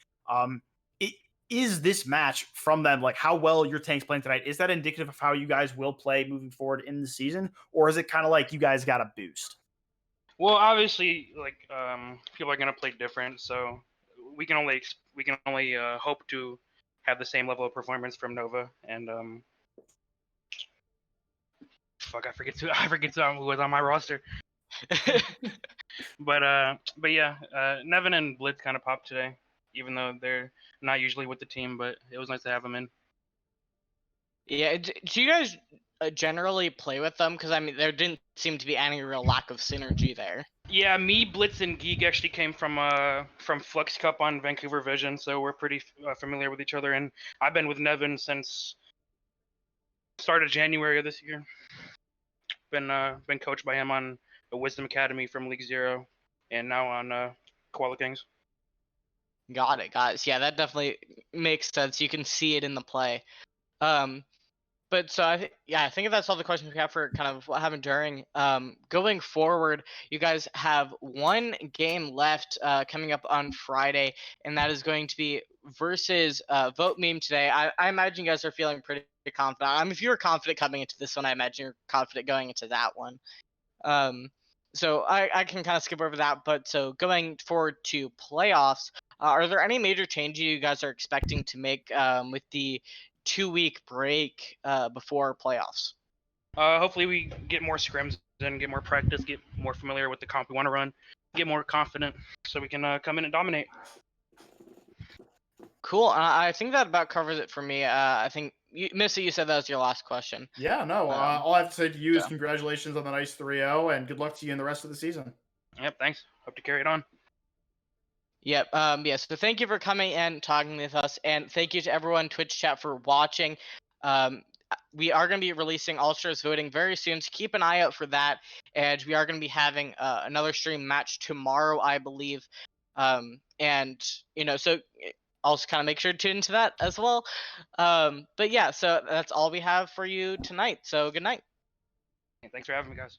Is this match from them, like how well your tank's playing tonight, is that indicative of how you guys will play moving forward in the season? Or is it kind of like you guys got a boost? Well, obviously, people are gonna play different, so we can only hope to have the same level of performance from Nova. And I forget who was on my roster. but yeah, Nevin and Blitz kind of popped today, even though they're not usually with the team, but it was nice to have them in. Yeah, do you guys generally play with them? Because I mean, there didn't seem to be any real lack of synergy there. Yeah, me, Blitz, and Geek actually came from Flux Cup on Vancouver Vision, so we're pretty familiar with each other. And I've been with Nevin since start of January of this year. Been coached by him on the Wisdom Academy from League Zero, and now on Koala Kings. Got it. So yeah, that definitely makes sense. You can see it in the play. But so I think if that's all the questions we have for kind of what happened during. Going forward, you guys have one game left coming up on Friday, and that is going to be versus Vote Meme today. I imagine you guys are feeling pretty confident. I mean, if you were confident coming into this one, I imagine you're confident going into that one. So I can kind of skip over that. But so going forward to playoffs, are there any major changes you guys are expecting to make with the 2-week break before playoffs? Hopefully we get more scrims and get more practice, get more familiar with the comp we want to run, get more confident so we can come in and dominate. Cool. I think that about covers it for me. I think, Missy, you said that was your last question. Yeah, no. All I have to say to you is congratulations on the nice 3-0, and good luck to you in the rest of the season. Yep, thanks. Hope to carry it on. Yep. Yes. So thank you for coming and talking with us, and thank you to everyone Twitch chat for watching. We are going to be releasing All-Stars voting very soon, so keep an eye out for that. And we are going to be having another stream match tomorrow, I believe. And so also kind of make sure to tune into that as well. But yeah, so that's all we have for you tonight. So good night. Thanks for having me, guys.